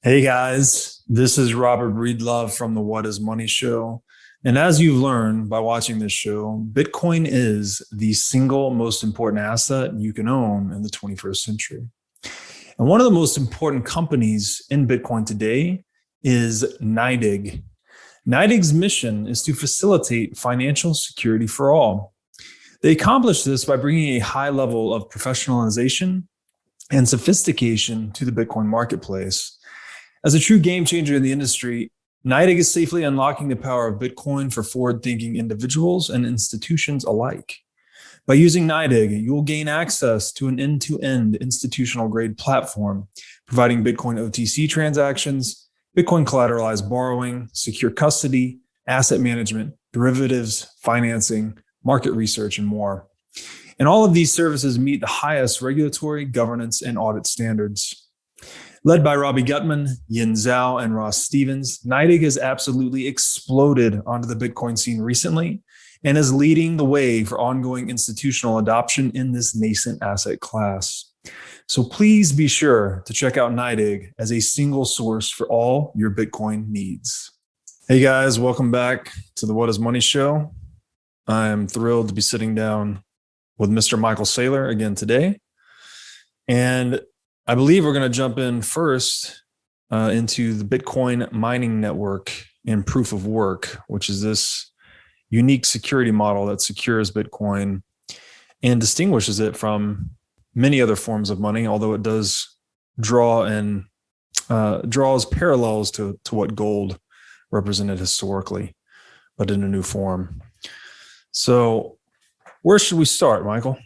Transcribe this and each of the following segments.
Hey guys, this is Robert Breedlove from the What is Money show. And as you've learned by watching this show, Bitcoin is the single most important asset you can own in the 21st century. And one of the most important companies in Bitcoin today is NYDIG. NYDIG's mission is to facilitate financial security for all. They accomplish this by bringing a high level of professionalization and sophistication to the Bitcoin marketplace. As a true game changer in the industry, NYDIG is safely unlocking the power of Bitcoin for forward-thinking individuals and institutions alike. By using NYDIG, you will gain access to an end-to-end institutional-grade platform, providing Bitcoin OTC transactions, Bitcoin collateralized borrowing, secure custody, asset management, derivatives, financing, market research, and more. And all of these services meet the highest regulatory, governance, and audit standards. Led by Robbie Gutman, Yin Zhao, and Ross Stevens, NYDIG has absolutely exploded onto the Bitcoin scene recently and is leading the way for ongoing institutional adoption in this nascent asset class. So please be sure to check out NYDIG as a single source for all your Bitcoin needs. Hey guys, welcome back to the What is Money show. I'm thrilled to be sitting down with Mr. Michael Saylor again today. And I believe we're going to jump in first into the Bitcoin mining network and proof of work, which is this unique security model that secures Bitcoin and distinguishes it from many other forms of money, although it does draws parallels to what gold represented historically, but in a new form. So where should we start, Michael?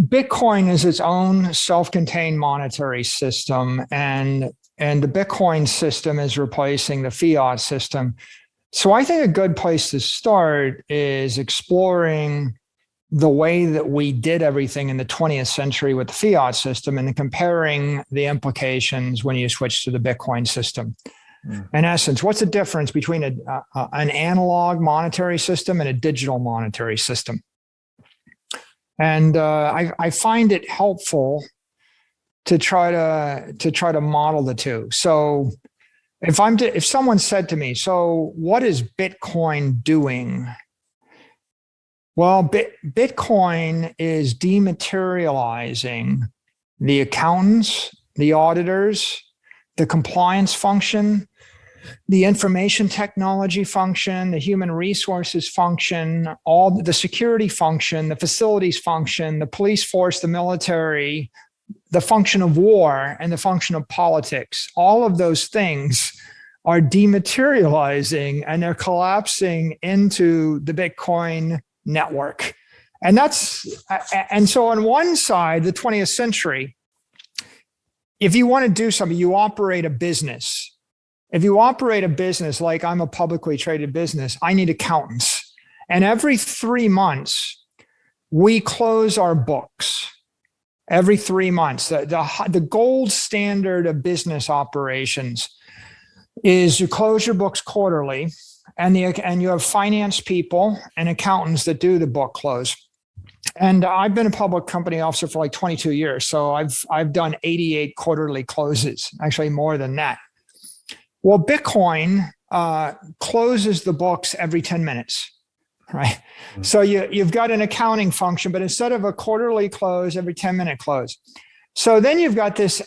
Bitcoin is its own self-contained monetary system, and the Bitcoin system is replacing the fiat system. So I think a good place to start is exploring the way that we did everything in the 20th century with the fiat system and comparing the implications when you switch to the Bitcoin system. In essence, what's the difference between an analog monetary system and a digital monetary system? And I find it helpful to try to model the two. So if someone said to me, so what is Bitcoin doing? Well, Bitcoin is dematerializing the accountants, the auditors, the compliance function, the information technology function, the human resources function, all the security function, the facilities function, the police force, the military, the function of war, and the function of politics. All of those things are dematerializing and they're collapsing into the Bitcoin network. And so on one side, the 20th century, if you want to do something, you operate a business. If you operate a business like I'm a publicly traded business, I need accountants. And every 3 months, we close our books. Every 3 months. The gold standard of business operations is you close your books quarterly, and you have finance people and accountants that do the book close. And I've been a public company officer for like 22 years. So I've done 88 quarterly closes, actually more than that. Well, Bitcoin closes the books every 10 minutes, right? Mm-hmm. So you've got an accounting function, but instead of a quarterly close, every 10-minute close. So then you've got this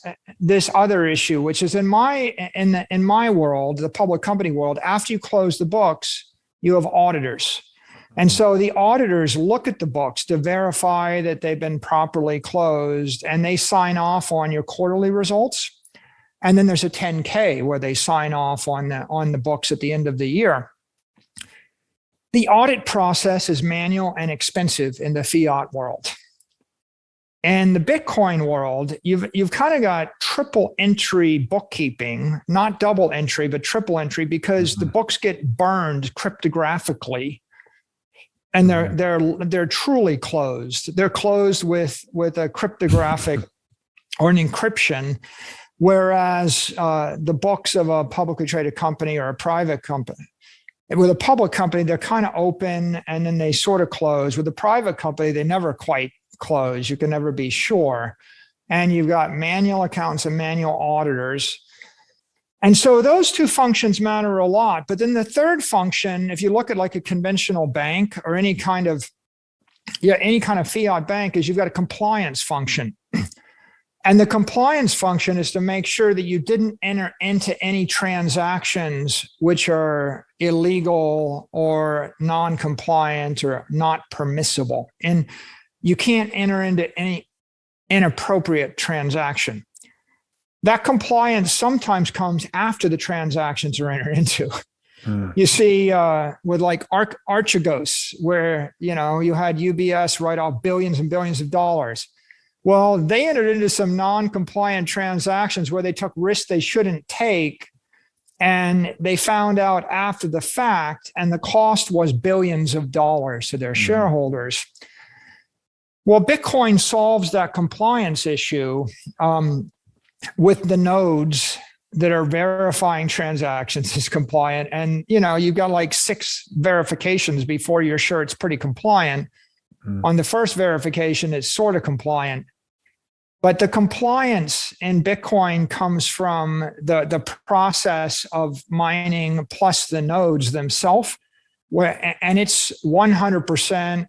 other issue, which is in my world, the public company world, after you close the books, you have auditors. And so the auditors look at the books to verify that they've been properly closed, and they sign off on your quarterly results. And then there's a 10K where they sign off on the books at the end of the year. The audit process is manual and expensive in the fiat world. In the Bitcoin world, you've kind of got triple entry bookkeeping, not double entry, but triple entry, because the books get burned cryptographically, and they're truly closed. They're closed with a cryptographic or an encryption. Whereas the books of a publicly traded company or a private company, with a public company, they're kind of open and then they sort of close. With a private company, they never quite close. You can never be sure. and you've got manual accountants and manual auditors. And so those two functions matter a lot. But then the third function, if you look at like a conventional bank or any kind of fiat bank, is you've got a compliance function. And the compliance function is to make sure that you didn't enter into any transactions which are illegal or non-compliant or not permissible. And you can't enter into any inappropriate transaction. That compliance sometimes comes after the transactions are entered into. You see with like Archegos, where you had UBS write off billions and billions of dollars. Well, they entered into some non-compliant transactions where they took risks they shouldn't take, and they found out after the fact, and the cost was billions of dollars to their shareholders. Well, Bitcoin solves that compliance issue with the nodes that are verifying transactions as compliant. And, you've got like 6 verifications before you're sure it's pretty compliant. On the first verification, it's sort of compliant. But the compliance in Bitcoin comes from the process of mining plus the nodes themselves, and it's 100%.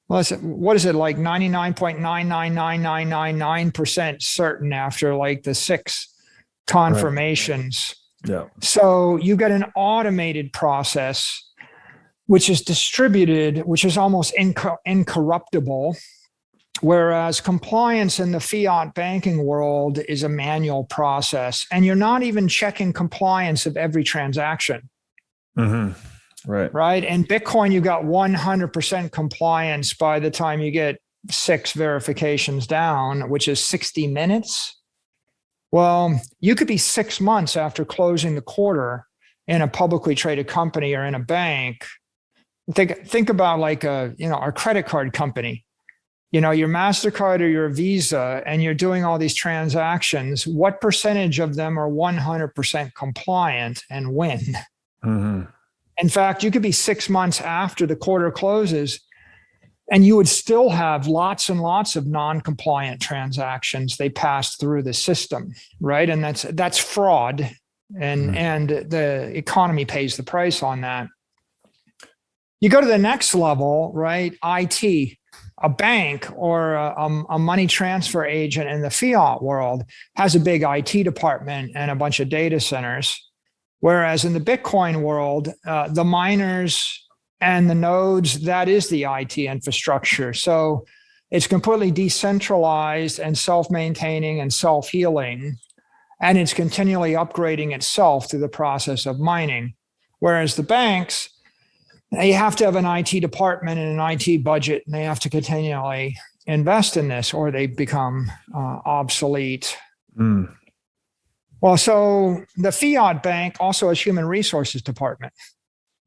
What is it, like 99.999999% certain after like the 6 confirmations. Right. Yeah. So you get an automated process, which is distributed, which is almost incorruptible. Whereas compliance in the fiat banking world is a manual process, and you're not even checking compliance of every transaction. Mm-hmm. Right. In Bitcoin, you got 100% compliance by the time you get 6 verifications down, which is 60 minutes. Well, you could be 6 months after closing the quarter in a publicly traded company or in a bank. Think about like our credit card company. Your MasterCard or your Visa, and you're doing all these transactions. What percentage of them are 100% compliant and when? Mm-hmm. In fact, you could be 6 months after the quarter closes, and you would still have lots and lots of non-compliant transactions. They pass through the system, right? And that's fraud, and the economy pays the price on that. You go to the next level, right? IT. A bank or a money transfer agent in the fiat world has a big IT department and a bunch of data centers. Whereas in the Bitcoin world, the miners and the nodes, that is the IT infrastructure. So it's completely decentralized and self-maintaining and self-healing, and it's continually upgrading itself through the process of mining. Whereas the banks, they have to have an IT department and an IT budget, and they have to continually invest in this or they become obsolete. Well, so the fiat bank also has human resources department.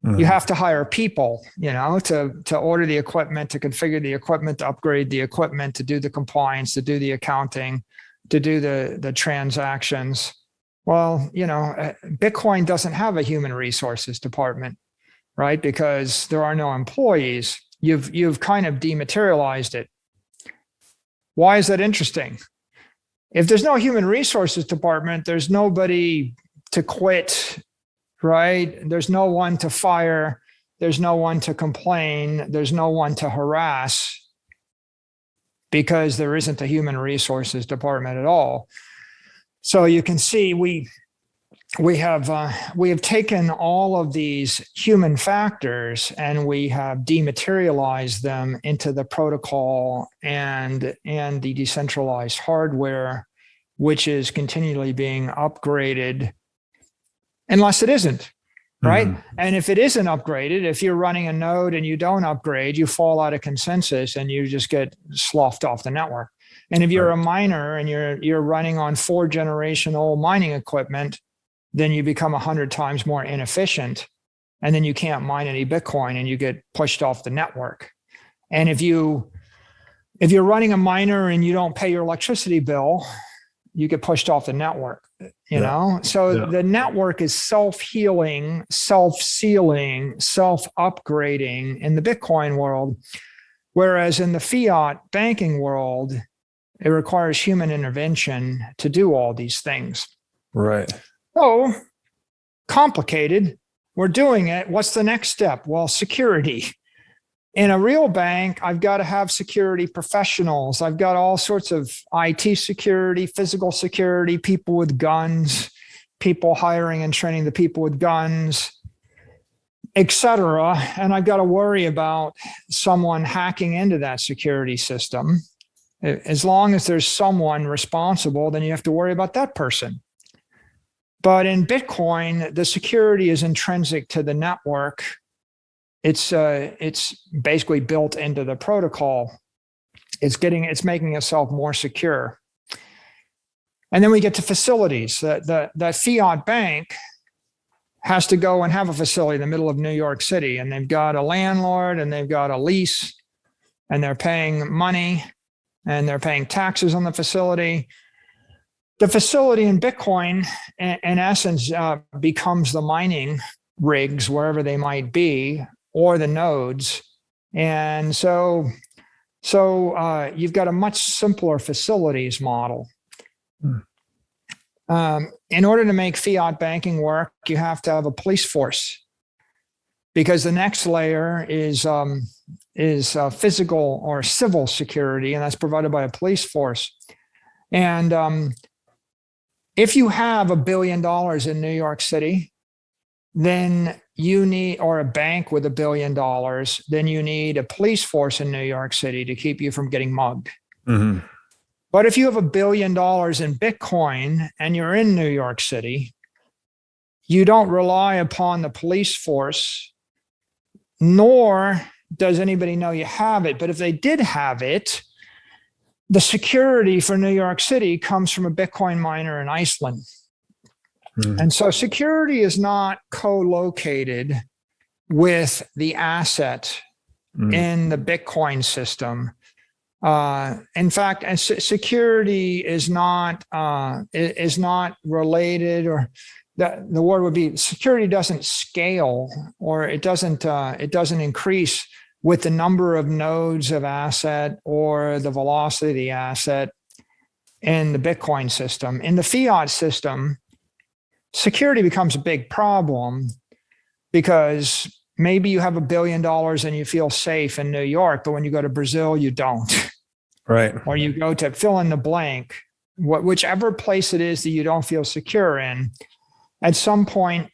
You have to hire people, to order the equipment, to configure the equipment, to upgrade the equipment, to do the compliance, to do the accounting, to do the transactions. Well, Bitcoin doesn't have a human resources department, right? Because there are no employees. You've kind of dematerialized it. Why is that interesting? If there's no human resources department, there's nobody to quit, right? There's no one to fire. There's no one to complain. There's no one to harass, because there isn't a human resources department at all. So you can see we have taken all of these human factors and we have dematerialized them into the protocol and the decentralized hardware, which is continually being upgraded, unless it isn't, right? And if it isn't upgraded, if you're running a node and you don't upgrade, you fall out of consensus and you just get sloughed off the network. And if you're a miner and you're running on 4-generation-old mining equipment, then you become 100 times more inefficient, and then you can't mine any Bitcoin and you get pushed off the network. And if you're running a miner and you don't pay your electricity bill, you get pushed off the network, you know? So the network is self-healing, self-sealing, self-upgrading in the Bitcoin world. Whereas in the fiat banking world, It requires human intervention to do all these things. Right. So complicated. We're doing it. What's the next step? Well, security. In a real bank, I've got to have security professionals. I've got all sorts of IT security, physical security, people with guns, people hiring and training the people with guns, etc. And I've got to worry about someone hacking into that security system. As long as there's someone responsible, then you have to worry about that person. But in Bitcoin, the security is intrinsic to the network. It's basically built into the protocol. It's making itself more secure. And then we get to facilities. The fiat bank has to go and have a facility in the middle of New York City, and they've got a landlord and they've got a lease, and they're paying money and they're paying taxes on the facility. The facility in Bitcoin, in essence, becomes the mining rigs, wherever they might be, or the nodes. And so you've got a much simpler facilities model. In order to make fiat banking work, you have to have a police force, because the next layer is physical or civil security, and that's provided by a police force. And if you have $1 billion in New York City, then you need, or a bank with $1 billion, then you need a police force in New York City to keep you from getting mugged. Mm-hmm. But if you have $1 billion in Bitcoin and you're in New York City, you don't rely upon the police force, nor does anybody know you have it. But if they did have it, the security for New York City comes from a Bitcoin miner in Iceland. Mm. And so security is not co-located with the asset in the Bitcoin system. In fact, security is not related, or the word would be security doesn't scale, or it doesn't increase with the number of nodes of asset or the velocity of the asset in the Bitcoin system. In the fiat system, security becomes a big problem, because maybe you have $1 billion and you feel safe in New York, but when you go to Brazil, you don't. Right. Or you go to fill in the blank, whichever place it is that you don't feel secure in, at some point,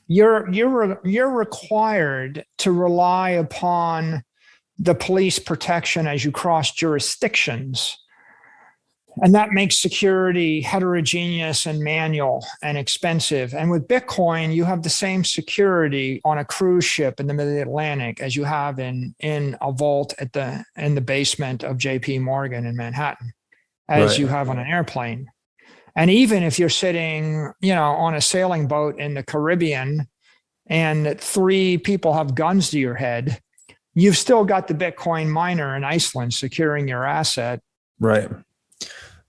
you're required to rely upon the police protection as you cross jurisdictions. And that makes security heterogeneous and manual and expensive. And with Bitcoin, you have the same security on a cruise ship in the middle of the Atlantic as you have in a vault in the basement of JP Morgan in Manhattan, as you have on an airplane. And even if you're sitting, on a sailing boat in the Caribbean and 3 people have guns to your head, you've still got the Bitcoin miner in Iceland securing your asset. Right.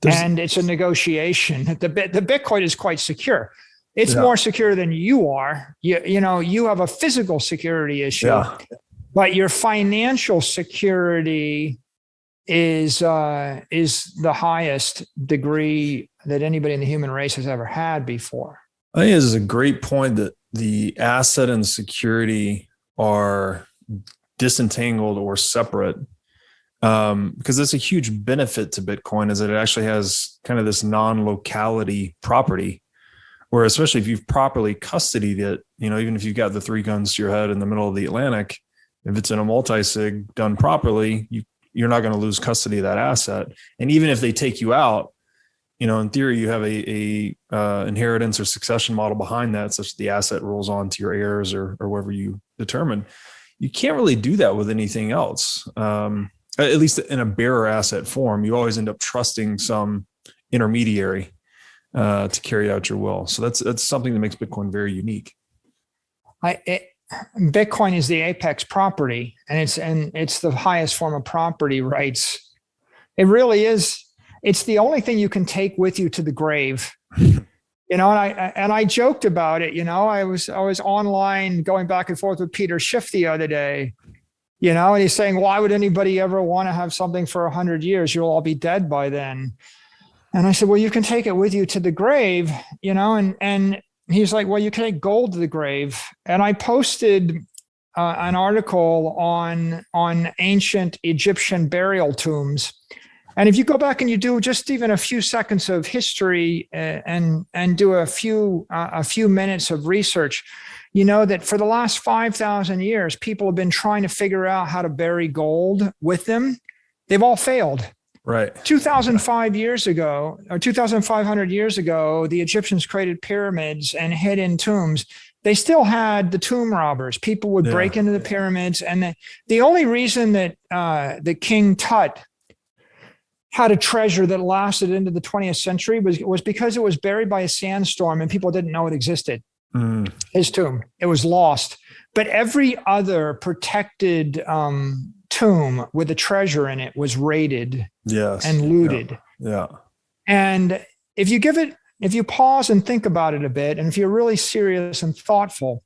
And it's a negotiation. The Bitcoin is quite secure. It's more secure than you are. You have a physical security issue, but your financial security is the highest degree that anybody in the human race has ever had before. I think this is a great point, that the asset and security are disentangled or separate. Because that's a huge benefit to Bitcoin, is that it actually has kind of this non-locality property, where especially if you've properly custodied it, even if you've got the 3 guns to your head in the middle of the Atlantic, if it's in a multi-sig done properly, you're not going to lose custody of that asset. And even if they take you out, in theory, you have a inheritance or succession model behind that, such that the asset rolls on to your heirs or whoever you determine. You can't really do that with anything else. At least in a bearer asset form, you always end up trusting some intermediary to carry out your will. So that's something that makes Bitcoin very unique. Bitcoin is the apex property, and it's the highest form of property rights. It really is. It's the only thing you can take with you to the grave. And I joked about it. I was online going back and forth with Peter Schiff the other day. And he's saying, why would anybody ever want to have something for 100 years? You'll all be dead by then. And I said, well, you can take it with you to the grave, and he's like, well, you can take gold to the grave. And I posted an article on ancient Egyptian burial tombs. And if you go back and you do just even a few seconds of history and do a few minutes of research, you know that for the last 5,000 years, people have been trying to figure out how to bury gold with them. They've all failed. Right. 2,500 years ago, the Egyptians created pyramids and hid in tombs. They still had the tomb robbers. People would break into the pyramids. And the only reason that the King Tut had a treasure that lasted into the 20th century was because it was buried by a sandstorm and people didn't know it existed. His tomb, it was lost. But every other protected tomb with a treasure in it was raided and looted. Yeah. And if you pause and think about it a bit, and if you're really serious and thoughtful,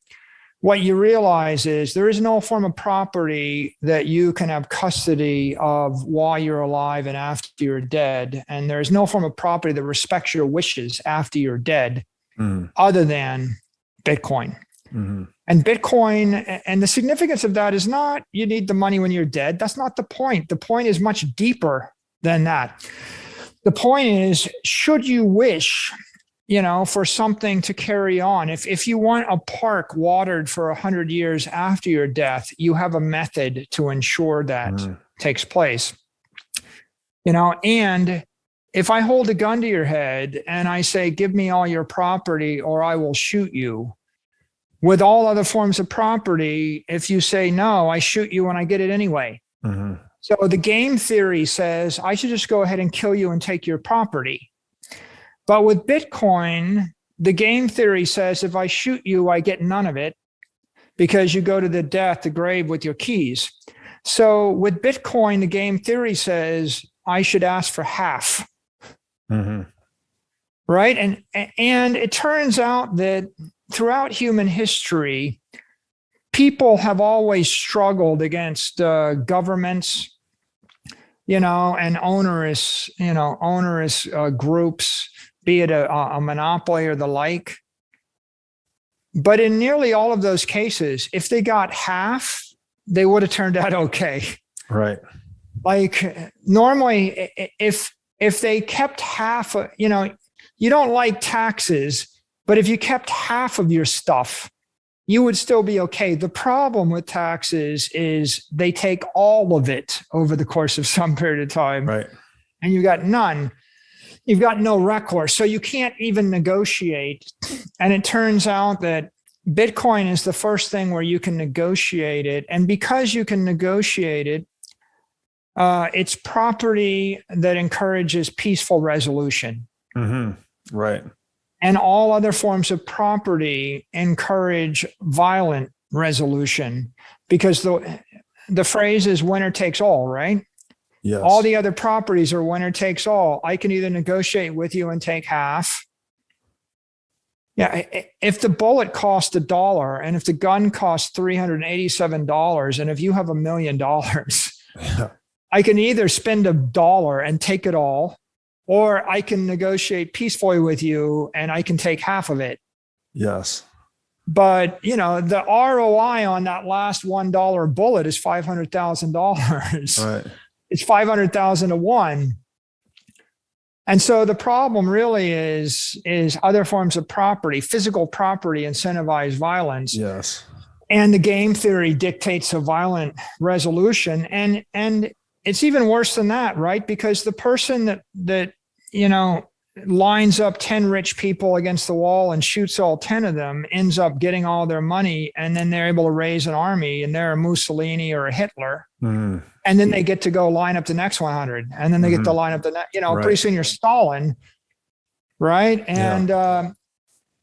what you realize is there is no form of property that you can have custody of while you're alive and after you're dead. And there is no form of property that respects your wishes after you're dead, other than Bitcoin. And Bitcoin, and the significance of that is not you need the money when you're dead. That's not the point. The point is much deeper than that. The point is, should you wish, for something to carry on, if you want a park watered for 100 years after your death, you have a method to ensure that takes place. And if I hold a gun to your head and I say, give me all your property or I will shoot you, with all other forms of property, if you say no, I shoot you and I get it anyway. So the game theory says I should just go ahead and kill you and take your property. But with Bitcoin, the game theory says if I shoot you, I get none of it because you go to the grave with your keys. So with Bitcoin, the game theory says I should ask for half. Right? And it turns out that throughout human history, people have always struggled against governments, and onerous groups, be it a monopoly or the like. But in nearly all of those cases, if they got half, they would have turned out okay. Right. Like normally, if they kept half, you don't like taxes, but if you kept half of your stuff, you would still be okay. The problem with taxes is they take all of it over the course of some period of time. Right. And you've got none. You've got no recourse. So you can't even negotiate. And it turns out that Bitcoin is the first thing where you can negotiate it. And because you can negotiate it, it's property that encourages peaceful resolution. Right. And all other forms of property encourage violent resolution because the phrase is winner takes all, right? Yes. All the other properties are winner takes all. I can either negotiate with you and take half. Yeah, if the bullet cost $1 and if the gun costs $387 and if you have $1 million, I can either spend $1 and take it all, or I can negotiate peacefully with you and I can take half of it. Yes. But, the ROI on that last $1 bullet is $500,000. Right. It's 500,000 to 1. And so the problem really is other forms of property, physical property incentivize violence. Yes. And the game theory dictates a violent resolution. And it's even worse than that, right? Because the person that lines up 10 rich people against the wall and shoots all 10 of them ends up getting all their money. And then they're able to raise an army and they're a Mussolini or a Hitler. And then they get to go line up the next 100. And then they get to line up the next, Right. Pretty soon you're Stalin. Right. And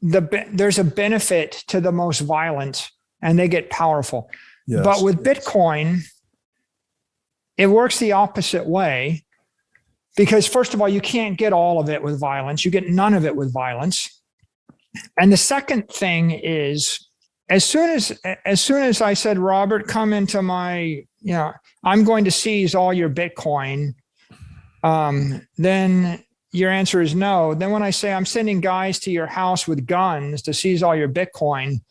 there's a benefit to the most violent and they get powerful. Yes. But with Bitcoin, it works the opposite way. Because first of all, you can't get all of it with violence. You get none of it with violence. And the second thing is, as soon as I said, Robert, come into my I'm going to seize all your Bitcoin, then your answer is no. Then when I say I'm sending guys to your house with guns to seize all your Bitcoin,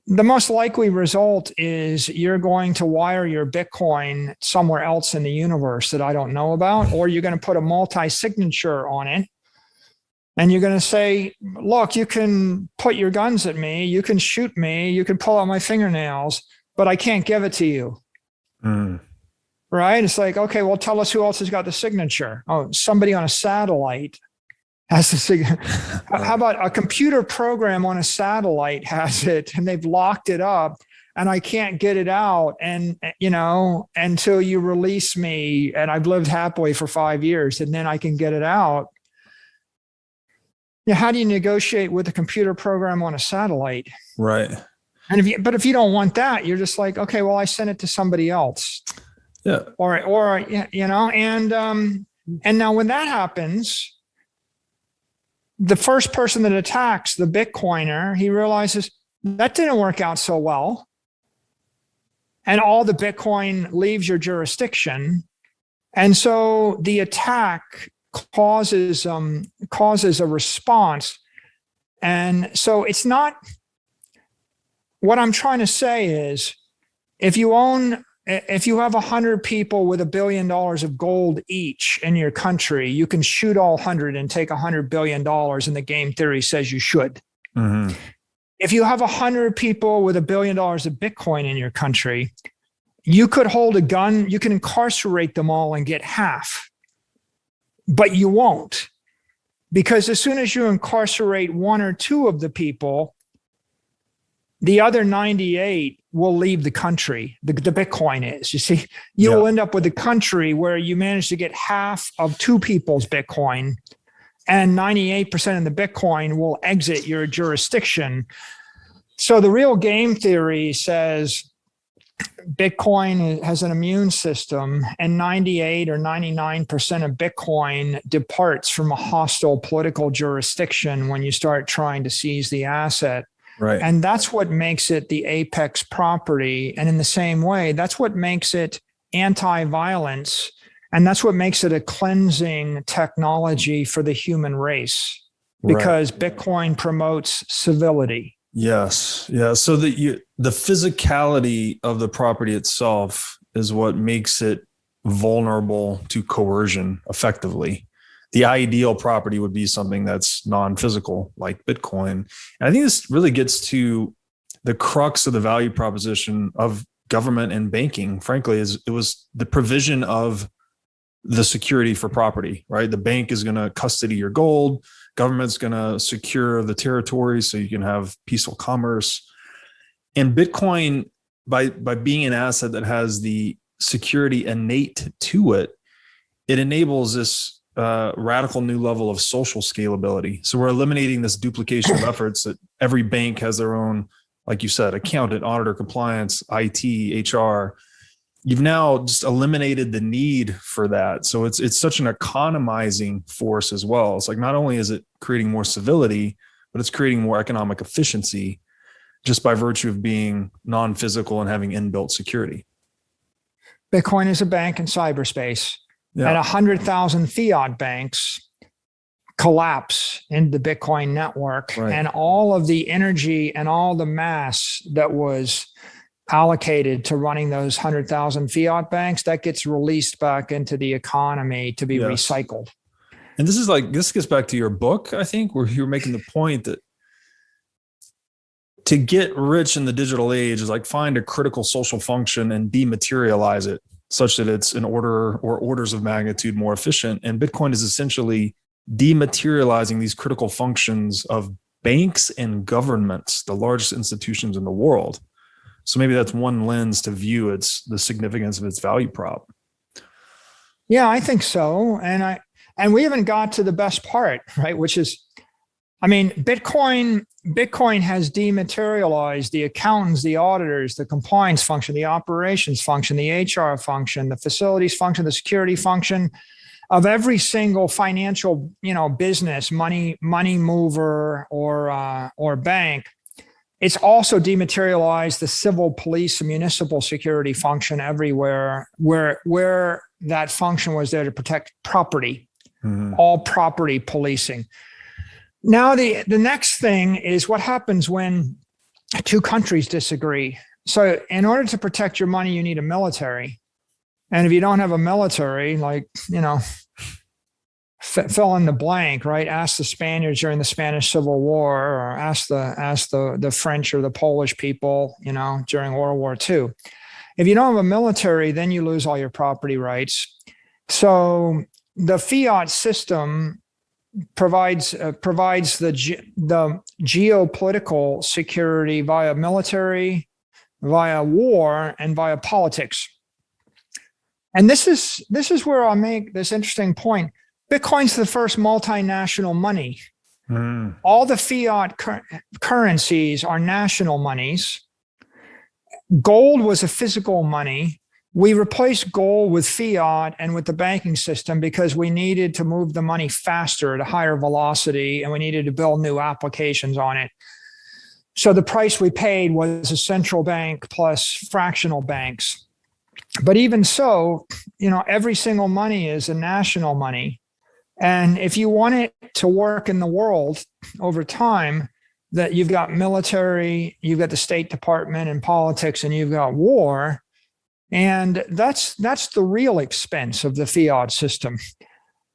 the most likely result is you're going to wire your Bitcoin somewhere else in the universe that I don't know about, or you're going to put a multi-signature on it. And you're going to say, look, you can put your guns at me, you can shoot me, you can pull out my fingernails, but I can't give it to you. Right? It's like, okay, well, tell us who else has got the signature. Oh, somebody on a satellite has the signature. How about a computer program on a satellite has it and they've locked it up and I can't get it out. And, until you release me and I've lived happily for 5 years and then I can get it out. How do you negotiate with a computer program on a satellite? Right. And if you don't want that, you're just like, okay, well, I sent it to somebody else. Yeah. And now when that happens, the first person that attacks the Bitcoiner, he realizes that didn't work out so well. And all the Bitcoin leaves your jurisdiction. And so the attack causes a response. And so it's not, what I'm trying to say is, if you have 100 people with $1 billion of gold each in your country, you can shoot all 100 and take $100 billion, and the game theory says you should. Mm-hmm. If you have 100 people with $1 billion of Bitcoin in your country, you could hold a gun, you can incarcerate them all and get half. But you won't, because as soon as you incarcerate 1 or 2 of the people, the other 98 will leave the country. The Bitcoin is, you see, you will end up with a country where you manage to get half of 2 people's Bitcoin and 98% of the Bitcoin will exit your jurisdiction. So the real game theory says Bitcoin has an immune system, and 98 or 99% of Bitcoin departs from a hostile political jurisdiction when you start trying to seize the asset. Right. And that's what makes it the apex property. And in the same way, that's what makes it anti-violence. And that's what makes it a cleansing technology for the human race, because Bitcoin promotes civility. Yes. Yeah. So the physicality of the property itself is what makes it vulnerable to coercion effectively. The ideal property would be something that's non-physical, like Bitcoin. And I think this really gets to the crux of the value proposition of government and banking, frankly, it was the provision of the security for property, right? The bank is going to custody your gold. Government's going to secure the territory so you can have peaceful commerce. And Bitcoin, by being an asset that has the security innate to it, it enables this radical new level of social scalability. So we're eliminating this duplication of efforts that every bank has their own, like you said, accountant, auditor, compliance, IT, HR. You've now just eliminated the need for that. So it's such an economizing force as well. It's like, not only is it creating more civility, but it's creating more economic efficiency just by virtue of being non-physical and having inbuilt security. Bitcoin is a bank in cyberspace. Yeah. And 100,000 fiat banks collapse into the Bitcoin network. Right. And all of the energy and all the mass that was allocated to running those 100,000 fiat banks, that gets released back into the economy to be recycled. And this gets back to your book, I think, where you're making the point that to get rich in the digital age is like find a critical social function and dematerialize it such that it's an order or orders of magnitude more efficient. And Bitcoin is essentially dematerializing these critical functions of banks and governments, the largest institutions in the world. So maybe that's one lens to view the significance of its value prop. Yeah, I think so. And we haven't got to the best part, right? Which is, I mean, Bitcoin has dematerialized the accountants, the auditors, the compliance function, the operations function, the HR function, the facilities function, the security function of every single financial, business, money mover or bank. it's also dematerialized the civil police and municipal security function everywhere, where that function was there to protect property, all property policing. Now, the next thing is what happens when two countries disagree. So in order to protect your money, you need a military. And if you don't have a military, like, fill in the blank, right? Ask the Spaniards during the Spanish Civil War, or ask the French or the Polish people, during World War II. If you don't have a military, then you lose all your property rights. So the fiat system provides the geopolitical security via military, via war, and via politics. And this is where I'll make this interesting point. Bitcoin's the first multinational money. All the fiat currencies are national monies. Gold was a physical money. We replaced gold with fiat and with the banking system because we needed to move the money faster at a higher velocity, and we needed to build new applications on it. So the price we paid was a central bank plus fractional banks. But even so, every single money is a national money. And if you want it to work in the world over time, that you've got military, you've got the State Department and politics, and you've got war. And that's the real expense of the fiat system.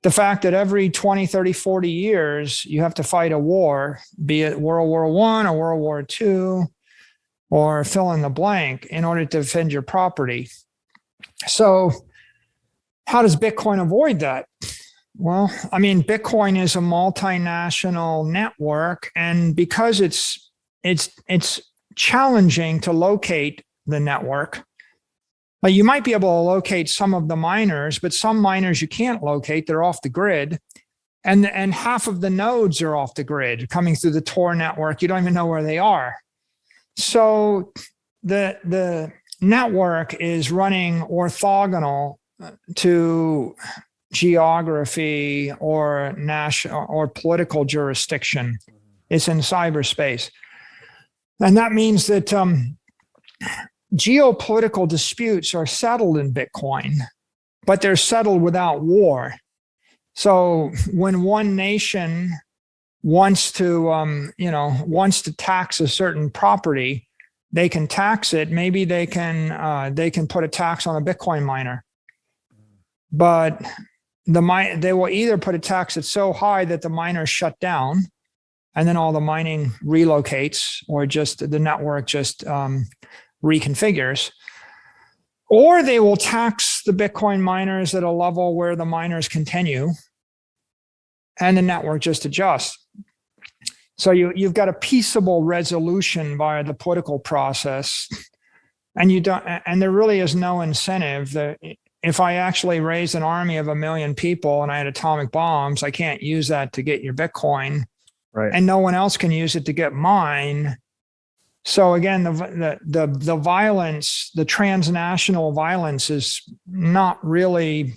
The fact that every 20, 30, 40 years, you have to fight a war, be it World War I or World War II, or fill in the blank, in order to defend your property. So how does Bitcoin avoid that? Well, Bitcoin is a multinational network, and because it's challenging to locate the network. Like, you might be able to locate some of the miners, but some miners you can't locate. They're off the grid. And half of the nodes are off the grid coming through the Tor network. You don't even know where they are. So the network is running orthogonal to geography or national or political jurisdiction. It's in cyberspace. And that means that geopolitical disputes are settled in Bitcoin, but they're settled without war. So when one nation wants to tax a certain property, they can tax it. Maybe they can put a tax on a Bitcoin miner, but they will either put a tax that's so high that the miners shut down, and then all the mining relocates, or just the network just reconfigures, or they will tax the Bitcoin miners at a level where the miners continue and the network just adjusts. So you've got a peaceable resolution via the political process, and there really is no incentive that if I actually raised an army of 1 million people and I had atomic bombs, I can't use that to get your Bitcoin, right? And no one else can use it to get mine. So again, the violence, the transnational violence, is not really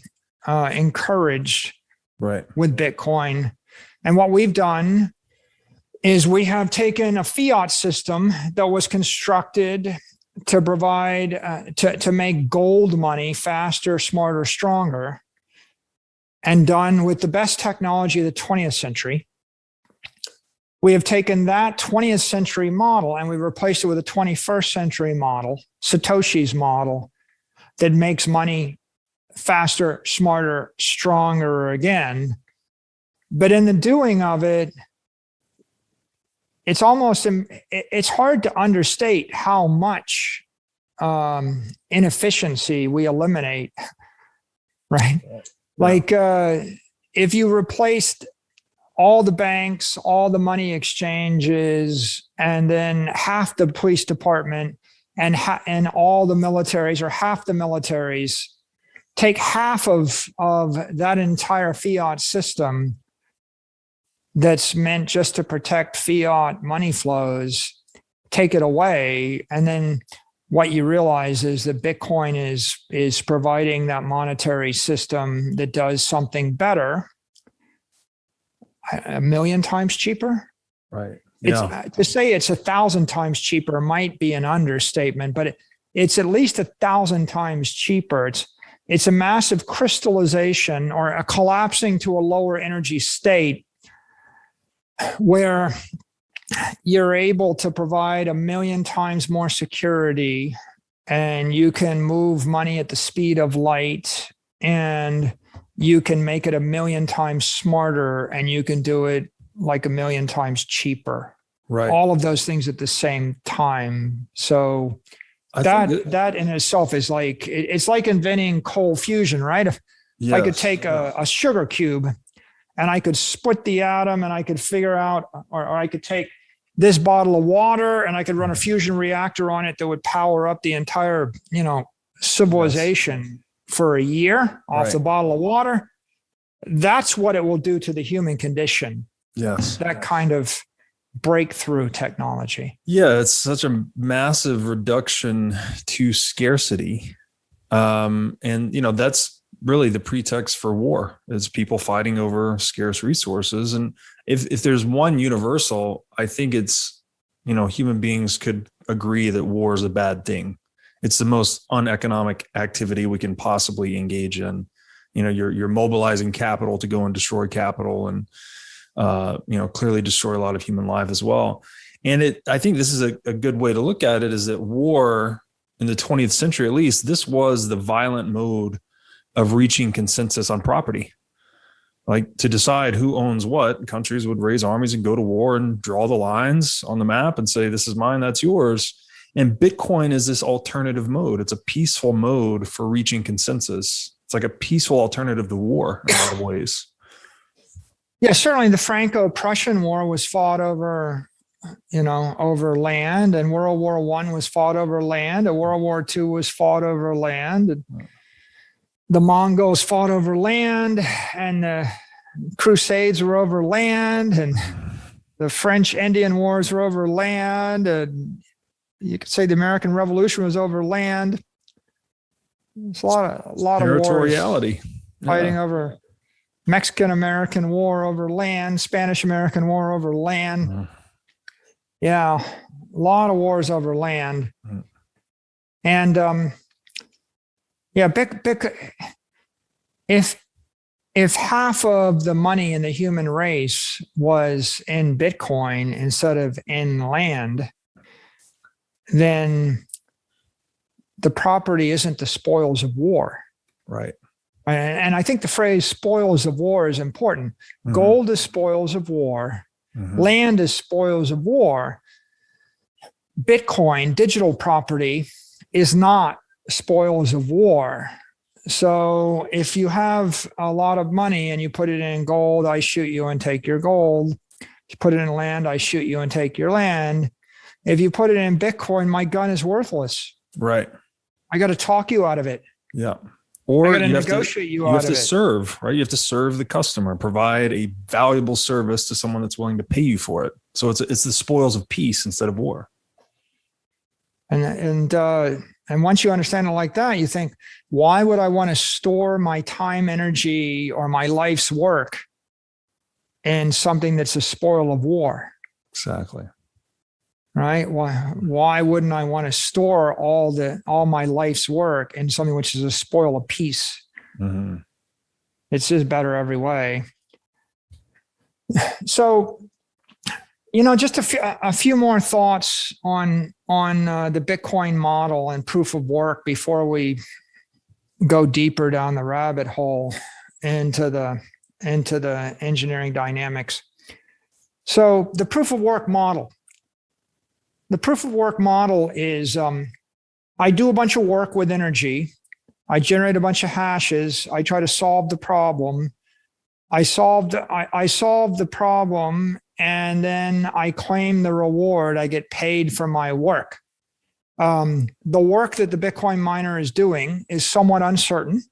encouraged, right, with Bitcoin. And what we've done is we have taken a fiat system that was constructed to provide to make gold money faster, smarter, stronger, and done with the best technology of the 20th century. We have taken that 20th century model and we replaced it with a 21st century model, Satoshi's model, that makes money faster, smarter, stronger again. But in the doing of it, it's hard to understate how much inefficiency we eliminate, right? Yeah. Like if you replaced all the banks, all the money exchanges, and then half the police department and all the militaries, or half the militaries, take half of that entire fiat system that's meant just to protect fiat money flows, take it away, and then what you realize is that Bitcoin is providing that monetary system that does something better, 1 million times cheaper, right, It's Yeah. to say it's 1,000 times cheaper might be an understatement, but it's at least 1,000 times cheaper. It's a massive crystallization or a collapsing to a lower energy state where you're able to provide 1,000,000 times more security, and you can move money at the speed of light, and you can make it 1,000,000 times smarter, and you can do it like 1,000,000 times cheaper. Right. All of those things at the same time. So I think that in itself is like, it's like inventing cold fusion, right? If I could yes. take a sugar cube and I could split the atom and I could figure out, or I could take this bottle of water and I could run a fusion reactor on it that would power up the entire, civilization for a year off the bottle of water. That's what it will do to the human condition. Yes. That kind of breakthrough technology. Yeah, it's such a massive reduction to scarcity. And that's really the pretext for war, is people fighting over scarce resources. And if there's one universal, I think it's, human beings could agree that war is a bad thing. It's the most uneconomic activity we can possibly engage in. You're mobilizing capital to go and destroy capital, and clearly destroy a lot of human life as well. And I think this is a good way to look at it, is that war in the 20th century, at least, this was the violent mode of reaching consensus on property. Like, to decide who owns what, countries would raise armies and go to war and draw the lines on the map and say, this is mine, that's yours. And Bitcoin is this alternative mode. It's a peaceful mode for reaching consensus. It's like a peaceful alternative to war in a lot of ways. Yeah, certainly the Franco-Prussian War was fought over, over land, and World War I was fought over land, and World War II was fought over land. And the Mongols fought over land, and the Crusades were over land, and the French Indian Wars were over land, and you could say the American Revolution was over land. It's a lot of territoriality, fighting over. Mexican-American War over land, Spanish-American War over land. Yeah, a lot of wars over land. And if half of the money in the human race was in Bitcoin instead of in land, then the property isn't the spoils of war. Right. And I think the phrase spoils of war is important. Gold is spoils of war. Land is spoils of war. Bitcoin, digital property, is not spoils of war. So if you have a lot of money and you put it in gold, I shoot you and take your gold. If you put it in land, I shoot you and take your land. If you put it in Bitcoin, my gun is worthless. Right. I got to talk you out of it. Yeah. Or you have to serve, right? You have to serve the customer, provide a valuable service to someone that's willing to pay you for it. So it's the spoils of peace instead of war. And once you understand it like that, you think, why would I want to store my time, energy, or my life's work in something that's a spoil of war? Exactly. Right? Why wouldn't I want to store all my life's work in something which is a spoil of peace? It's just better every way. So, just a few more thoughts on the Bitcoin model and proof of work before we go deeper down the rabbit hole into the engineering dynamics. So the proof of work model. The proof of work model is I do a bunch of work with energy. I generate a bunch of hashes. I try to solve the problem. I solve the problem, and then I claim the reward. I get paid for my work. The work that the Bitcoin miner is doing is somewhat uncertain.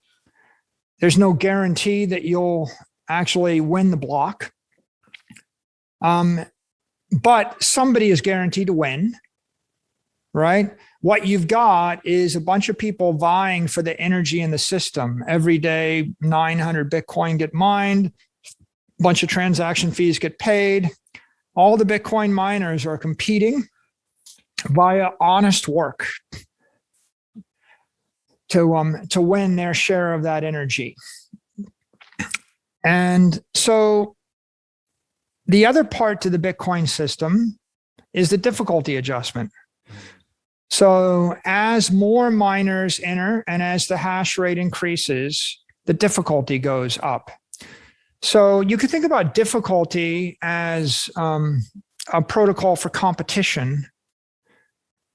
There's no guarantee that you'll actually win the block. But somebody is guaranteed to win, right? What you've got is a bunch of people vying for the energy in the system. Every day, 900 Bitcoin get mined, a bunch of transaction fees get paid. All the Bitcoin miners are competing via honest work to win their share of that energy. And so the other part to the Bitcoin system is the difficulty adjustment. So as more miners enter and as the hash rate increases, the difficulty goes up. So you could think about difficulty as a protocol for competition,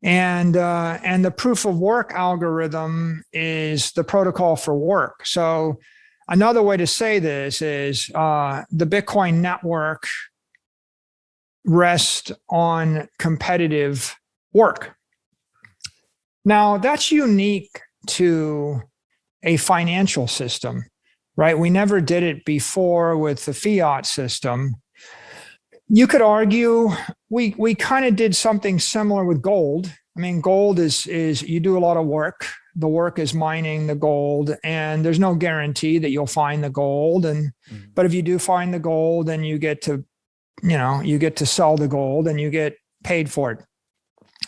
and the proof of work algorithm is the protocol for work. So another way to say this is the Bitcoin network rests on competitive work. Now, that's unique to a financial system, right? We never did it before with the fiat system. You could argue we kind of did something similar with gold. I mean, gold is you do a lot of work. The work is mining the gold, and there's no guarantee that you'll find the gold. But if you do find the gold, then you get to sell the gold and you get paid for it.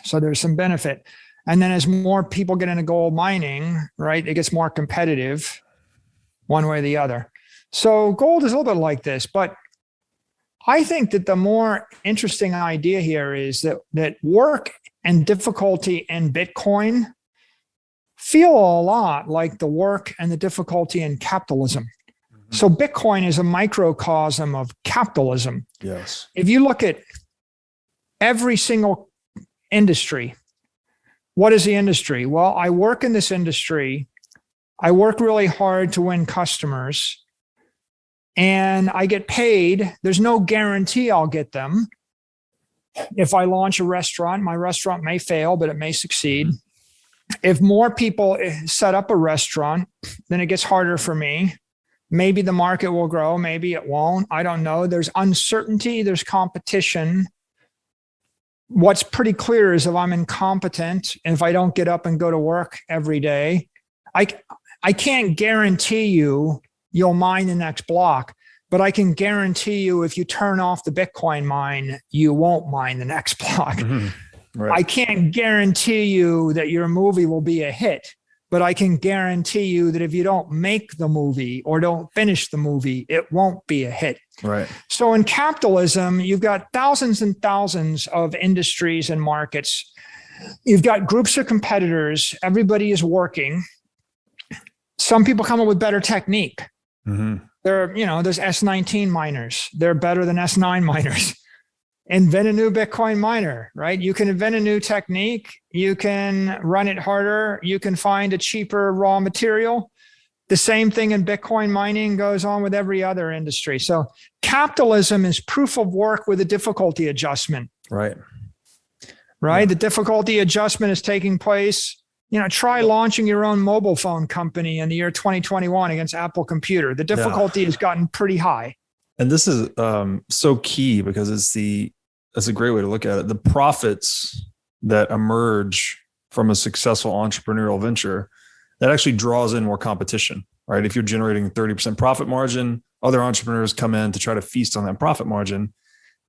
So there's some benefit. And then as more people get into gold mining, right, it gets more competitive one way or the other. So gold is a little bit like this, but I think that the more interesting idea here is that work and difficulty in Bitcoin feel a lot like the work and the difficulty in capitalism. Mm-hmm. So Bitcoin is a microcosm of capitalism. Yes. If you look at every single industry, what is the industry? Well, I work in this industry. I work really hard to win customers, and I get paid. There's no guarantee I'll get them. If I launch a restaurant, my restaurant may fail, but it may succeed. If more people set up a restaurant, then it gets harder for me. Maybe the market will grow, maybe it won't. I don't know. There's uncertainty, there's competition. What's pretty clear is if I'm incompetent and if I don't get up and go to work every day, I can't guarantee you'll mine the next block, but I can guarantee you if you turn off the Bitcoin mine, you won't mine the next block. Mm-hmm. Right. I can't guarantee you that your movie will be a hit, but I can guarantee you that if you don't make the movie or don't finish the movie, it won't be a hit. Right. So in capitalism, you've got thousands and thousands of industries and markets. You've got groups of competitors. Everybody is working. Some people come up with better technique. Mm-hmm. There's S19 miners. They're better than S9 miners. Invent a new Bitcoin miner, right? You can invent a new technique. You can run it harder. You can find a cheaper raw material. The same thing in Bitcoin mining goes on with every other industry. So capitalism is proof of work with a difficulty adjustment. Right. Right. Yeah. The difficulty adjustment is taking place. Try launching your own mobile phone company in the year 2021 against Apple Computer. The difficulty has gotten pretty high. And this is so key because that's a great way to look at it. The profits that emerge from a successful entrepreneurial venture, that actually draws in more competition, right? If you're generating 30% profit margin, other entrepreneurs come in to try to feast on that profit margin.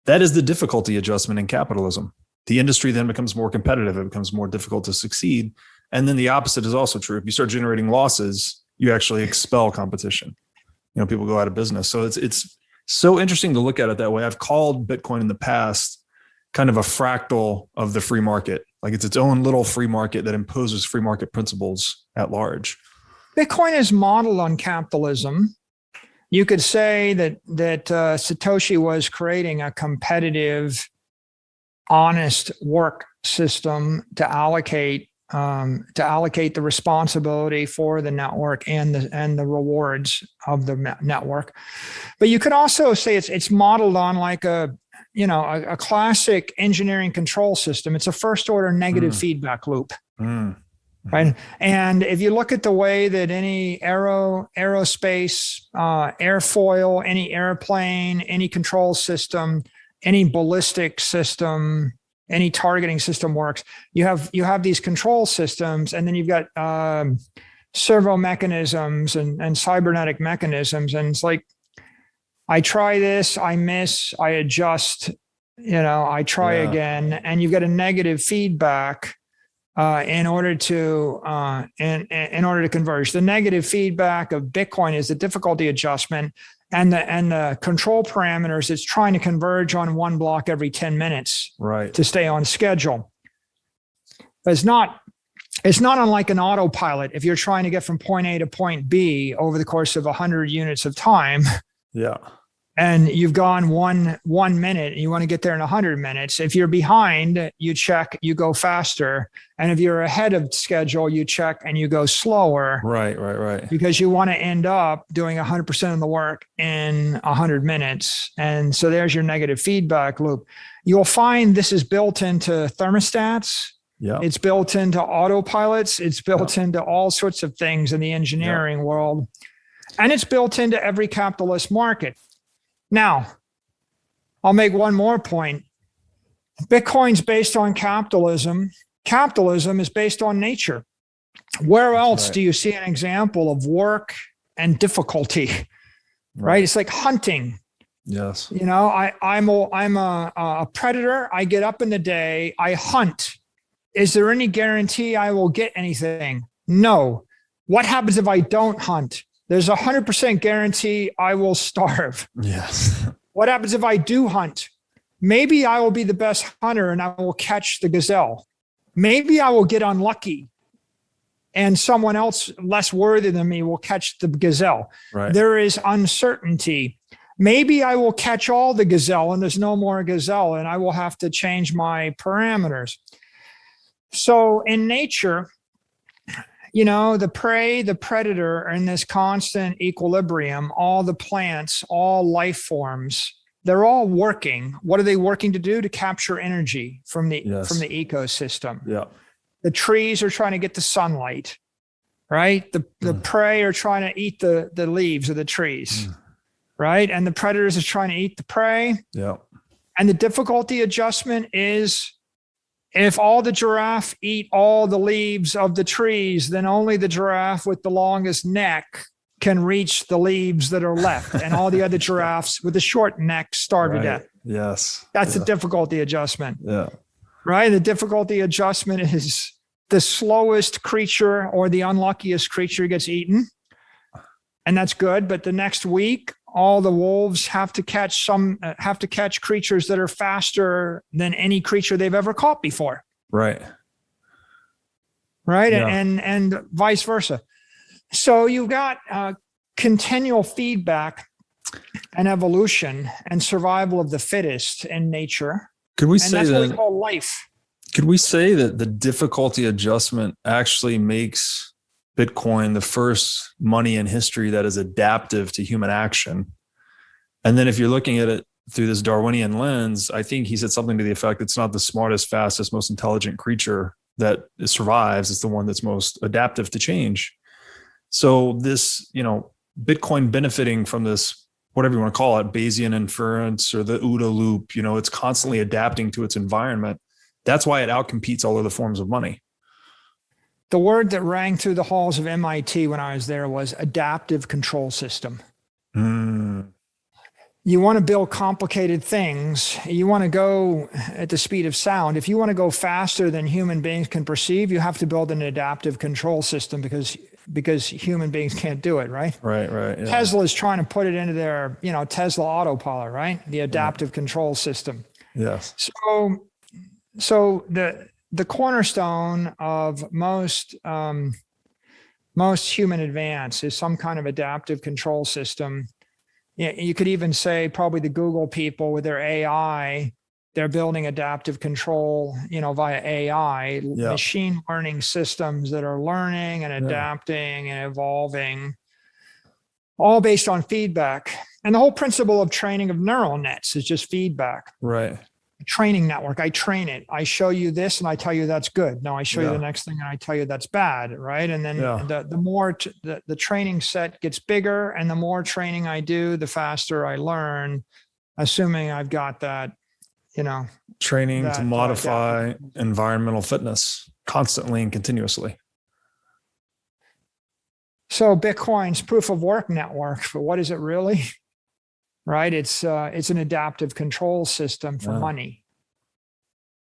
That is the difficulty adjustment in capitalism. The industry then becomes more competitive. It becomes more difficult to succeed. And then the opposite is also true. If you start generating losses, you actually expel competition. People go out of business. So it's so interesting to look at it that way. I've called Bitcoin in the past kind of a fractal of the free market. Like it's its own little free market that imposes free market principles at large. Bitcoin is modeled on capitalism. You could say that Satoshi was creating a competitive, honest work system to allocate the responsibility for the network and the rewards of the network. But you could also say it's modeled on like a classic engineering control system. It's a first order negative feedback loop. Right. And if you look at the way that any aerospace, airfoil, any airplane, any control system, any ballistic system, any targeting system works, you have these control systems, and then you've got servo mechanisms and cybernetic mechanisms. And it's like, I try this, I miss, I adjust, I try Yeah. again, and you get a negative feedback in order to in order to converge. The negative feedback of Bitcoin is the difficulty adjustment, and the control parameters. It's trying to converge on one block every 10 minutes Right. to stay on schedule. It's not unlike an autopilot. If you're trying to get from point A to point B over the course of 100 units of time, Yeah. and you've gone one minute and you want to get there in 100 minutes. If you're behind, you check, you go faster. And if you're ahead of schedule, you check and you go slower. Right. Because you want to end up doing 100% of the work in 100 minutes. And so there's your negative feedback loop. You'll find this is built into thermostats. Yeah. It's built into autopilots. It's built into all sorts of things in the engineering world. And it's built into every capitalist market. Now, I'll make one more point. Bitcoin's based on capitalism. Capitalism is based on nature. Where else do you see an example of work and difficulty? Right? It's like hunting. Yes. I'm a predator. I get up in the day. I hunt. Is there any guarantee I will get anything? No. What happens if I don't hunt? There's 100% guarantee I will starve. Yes. What happens if I do hunt? Maybe I will be the best hunter and I will catch the gazelle. Maybe I will get unlucky and someone else less worthy than me will catch the gazelle. Right. There is uncertainty. Maybe I will catch all the gazelle and there's no more gazelle and I will have to change my parameters. So in nature, the prey, the predator are in this constant equilibrium. All the plants, all life forms, they're all working. What are they working to do? To capture energy from the ecosystem. Yeah. The trees are trying to get the sunlight, right? The prey are trying to eat the leaves of the trees, right? And the predators are trying to eat the prey. Yeah. And the difficulty adjustment is, if all the giraffe eat all the leaves of the trees, then only the giraffe with the longest neck can reach the leaves that are left. And all the other giraffes with the short neck starve to death. Yes. That's the difficulty adjustment. Yeah. Right? The difficulty adjustment is the slowest creature or the unluckiest creature gets eaten. And that's good. But the next week, all the wolves have to catch creatures that are faster than any creature they've ever caught before. Right. Right. Yeah. And vice versa. So you've got continual feedback and evolution and survival of the fittest in nature. Could we And say that's what we that? call life. Could we say that the difficulty adjustment actually makes Bitcoin the first money in history that is adaptive to human action? And then if you're looking at it through this Darwinian lens, I think he said something to the effect, it's not the smartest, fastest, most intelligent creature that survives. It's the one that's most adaptive to change. So this, Bitcoin benefiting from this, whatever you want to call it, Bayesian inference or the OODA loop, it's constantly adapting to its environment. That's why it outcompetes all other forms of money. The word that rang through the halls of MIT when I was there was adaptive control system. You want to build complicated things. You want to go at the speed of sound. If you want to go faster than human beings can perceive, you have to build an adaptive control system because human beings can't do it, right? Right. Yeah. Tesla's trying to put it into their, Tesla autopilot, right? The adaptive control system. Yes. So the cornerstone of most human advance is some kind of adaptive control system. Yeah, you could even say probably the Google people with their AI, they're building adaptive control, via AI, machine learning systems that are learning and adapting and evolving, all based on feedback. And the whole principle of training of neural nets is just feedback. Right. Training network. I train it. I show you this and I tell you that's good. No, I show you the next thing and I tell you that's bad. Right. And then the more the training set gets bigger and the more training I do, the faster I learn, assuming I've got that, training to modify environmental fitness constantly and continuously. So Bitcoin's proof of work network, but what is it really? right? It's an adaptive control system for money.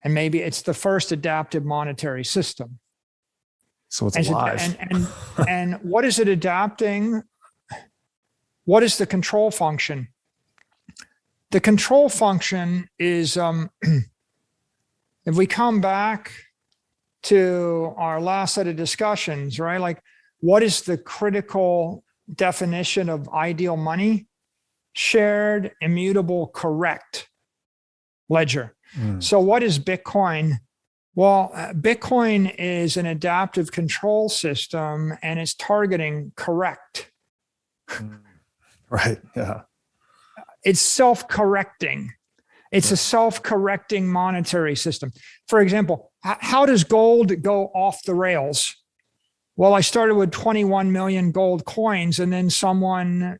And maybe it's the first adaptive monetary system. So it's alive. And what is it adapting? What is the control function? The control function is, if we come back to our last set of discussions, right? Like, what is the critical definition of ideal money? Shared, immutable, correct ledger. So what is Bitcoin? Well, Bitcoin is an adaptive control system, and it's targeting correct. Right. Yeah. It's self-correcting. It's a self-correcting monetary system. For example, how does gold go off the rails? Well, I started with 21 million gold coins, and then someone,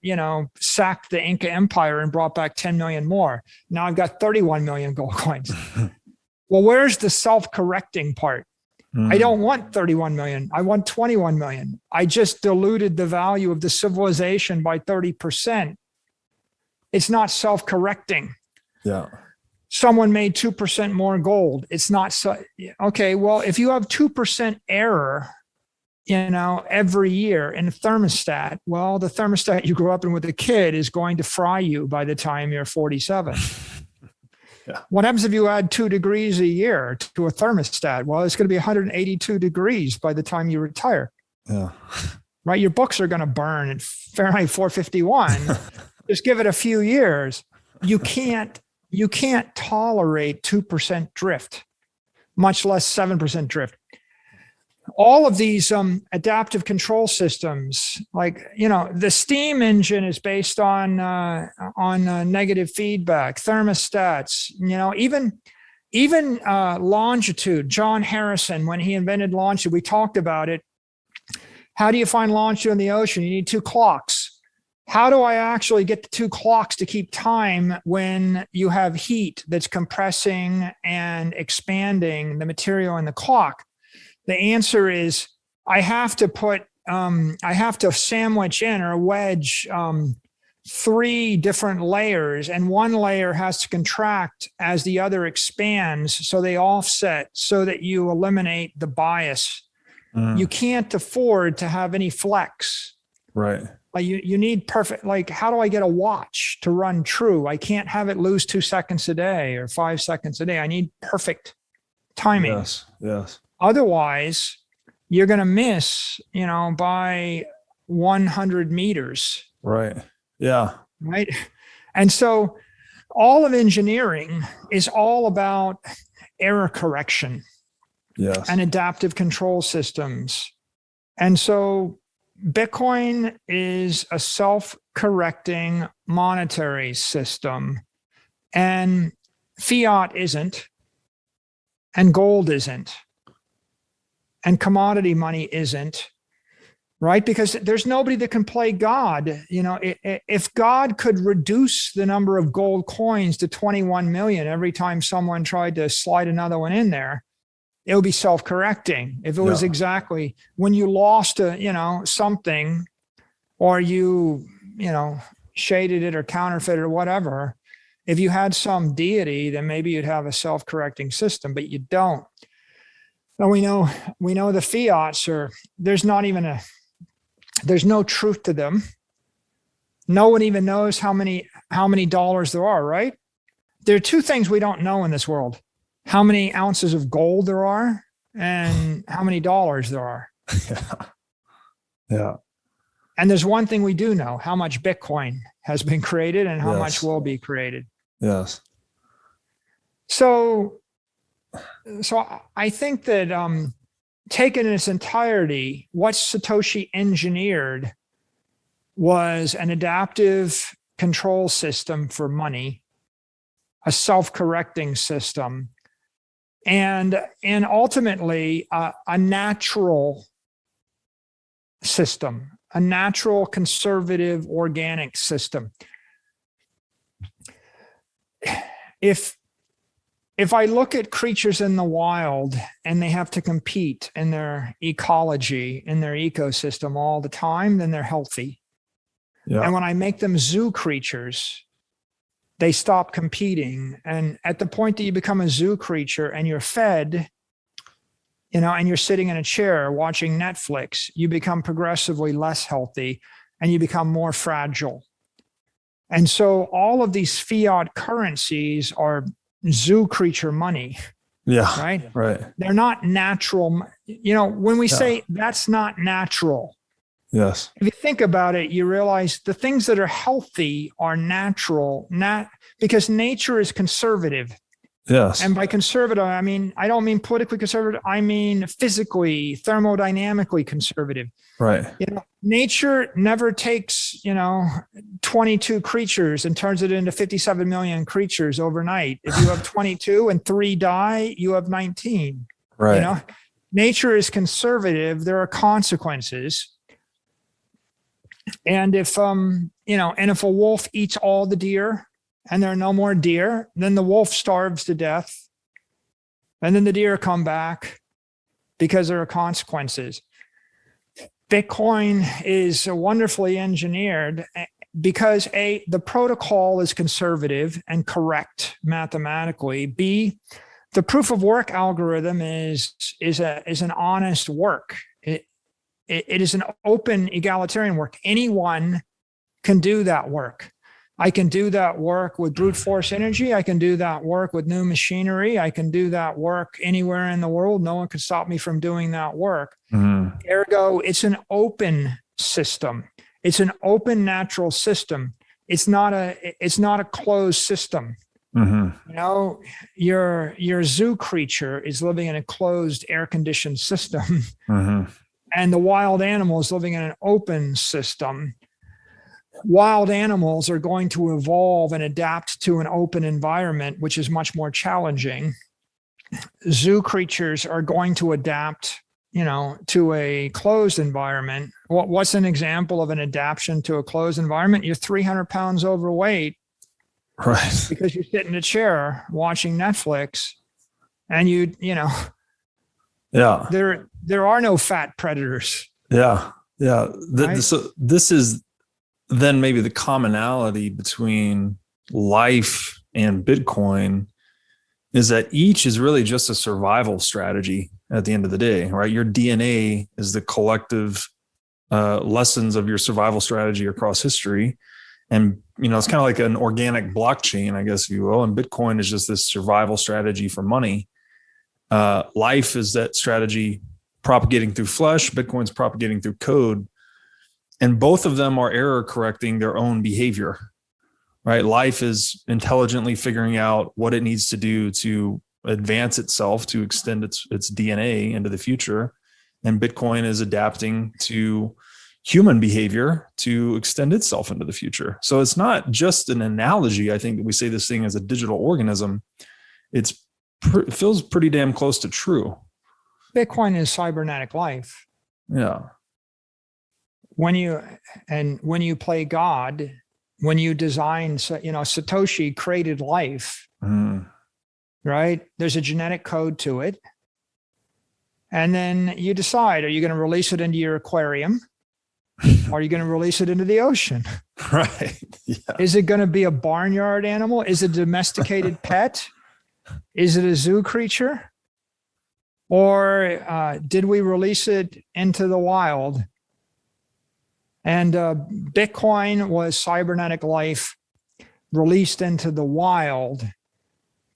sacked the Inca Empire and brought back 10 million more. Now I've got 31 million gold coins. Well, where's the self-correcting part? I don't want 31 million. I want 21 million. I just diluted the value of the civilization by 30%. It's not self-correcting. Yeah. Someone made 2% more gold. It's not so. Okay, well, if you have 2% error, every year in a thermostat, well, the thermostat you grew up in with a kid is going to fry you by the time you're 47. Yeah. What happens if you add 2 degrees a year to a thermostat? Well, it's going to be 182 degrees by the time you retire. Yeah. Right? Your books are going to burn at Fahrenheit 451. Just give it a few years. You can't tolerate 2% drift, much less 7% drift. All of these adaptive control systems, like, the steam engine is based on negative feedback, thermostats, even longitude. John Harrison, when he invented longitude, we talked about it. How do you find longitude in the ocean? You need 2 clocks. How do I actually get the 2 clocks to keep time when you have heat that's compressing and expanding the material in the clock? The answer is I have to sandwich in or wedge 3 different layers, and one layer has to contract as the other expands, so they offset so that you eliminate the bias. You can't afford to have any flex. Right. Like you need perfect, like, how do I get a watch to run true? I can't have it lose 2 seconds a day or 5 seconds a day. I need perfect timing. Yes. Otherwise, you're going to miss, by 100 meters. Right. Yeah. Right. And so all of engineering is all about error correction. Yes. And adaptive control systems. And so Bitcoin is a self-correcting monetary system, and fiat isn't, and gold isn't, and commodity money isn't, right? Because there's nobody that can play God. If God could reduce the number of gold coins to 21 million every time someone tried to slide another one in there, it would be self-correcting. If it was exactly when you lost something, or you shaded it or counterfeited or whatever, if you had some deity, then maybe you'd have a self-correcting system, but you don't. And we know the fiats there's no truth to them. No one even knows how many dollars there are, right? There are 2 things we don't know in this world: how many ounces of gold there are and how many dollars there are. Yeah. And there's one thing we do know: how much Bitcoin has been created and how much will be created. Yes. So I think that taken in its entirety, what Satoshi engineered was an adaptive control system for money, a self-correcting system, and ultimately a natural system, a natural, conservative, organic system. If I look at creatures in the wild and they have to compete in their ecology, in their ecosystem all the time, then they're healthy. Yeah. And when I make them zoo creatures, they stop competing. And at the point that you become a zoo creature and you're fed, and you're sitting in a chair watching Netflix, you become progressively less healthy and you become more fragile. And so all of these fiat currencies are zoo creature money. Yeah. Right. Right. They're not natural. When we say that's not natural, yes. If you think about it, you realize the things that are healthy are natural, because nature is conservative. Yes. And by conservative, I don't mean politically conservative. I mean physically, thermodynamically conservative. Right. Nature never takes, 22 creatures and turns it into 57 million creatures overnight. If you have 22 and 3 die, you have 19. Right. Nature is conservative. There are consequences. And if if a wolf eats all the deer and there are no more deer, then the wolf starves to death. And then the deer come back because there are consequences. Bitcoin is wonderfully engineered because the protocol is conservative and correct mathematically. B, the proof of work algorithm is an honest work. It is an open egalitarian work. Anyone can do that work. I can do that work with brute force energy. I can do that work with new machinery. I can do that work anywhere in the world. No one can stop me from doing that work. Ergo, it's an open system. It's an open natural system. It's not a closed system. Your zoo creature is living in a closed, air-conditioned system. And the wild animal is living in an open system. Wild animals are going to evolve and adapt to an open environment, which is much more challenging. Zoo creatures are going to adapt, to a closed environment. What's an example of an adaptation to a closed environment? You're 300 pounds overweight. Right. Because you sit in a chair watching Netflix and yeah. There are no fat predators. Yeah. Yeah. Right? So this is then maybe the commonality between life and Bitcoin is that each is really just a survival strategy at the end of the day, right? Your DNA is the collective lessons of your survival strategy across history. And, it's kind of like an organic blockchain, I guess, if you will. And Bitcoin is just this survival strategy for money. Life is that strategy propagating through flesh. Bitcoin's propagating through code. And both of them are error correcting their own behavior, right? Life is intelligently figuring out what it needs to do to advance itself, to extend its DNA into the future. And Bitcoin is adapting to human behavior to extend itself into the future. So it's not just an analogy. I think that we say this thing as a digital organism. It feels pretty damn close to true. Bitcoin is cybernetic life. Yeah. When you play God, when you design, Satoshi created life, right? There's a genetic code to it. And then you decide, are you going to release it into your aquarium? Or are you going to release it into the ocean? Right. Yeah. Is it going to be a barnyard animal? Is it a domesticated pet? Is it a zoo creature? Or did we release it into the wild? And Bitcoin was cybernetic life released into the wild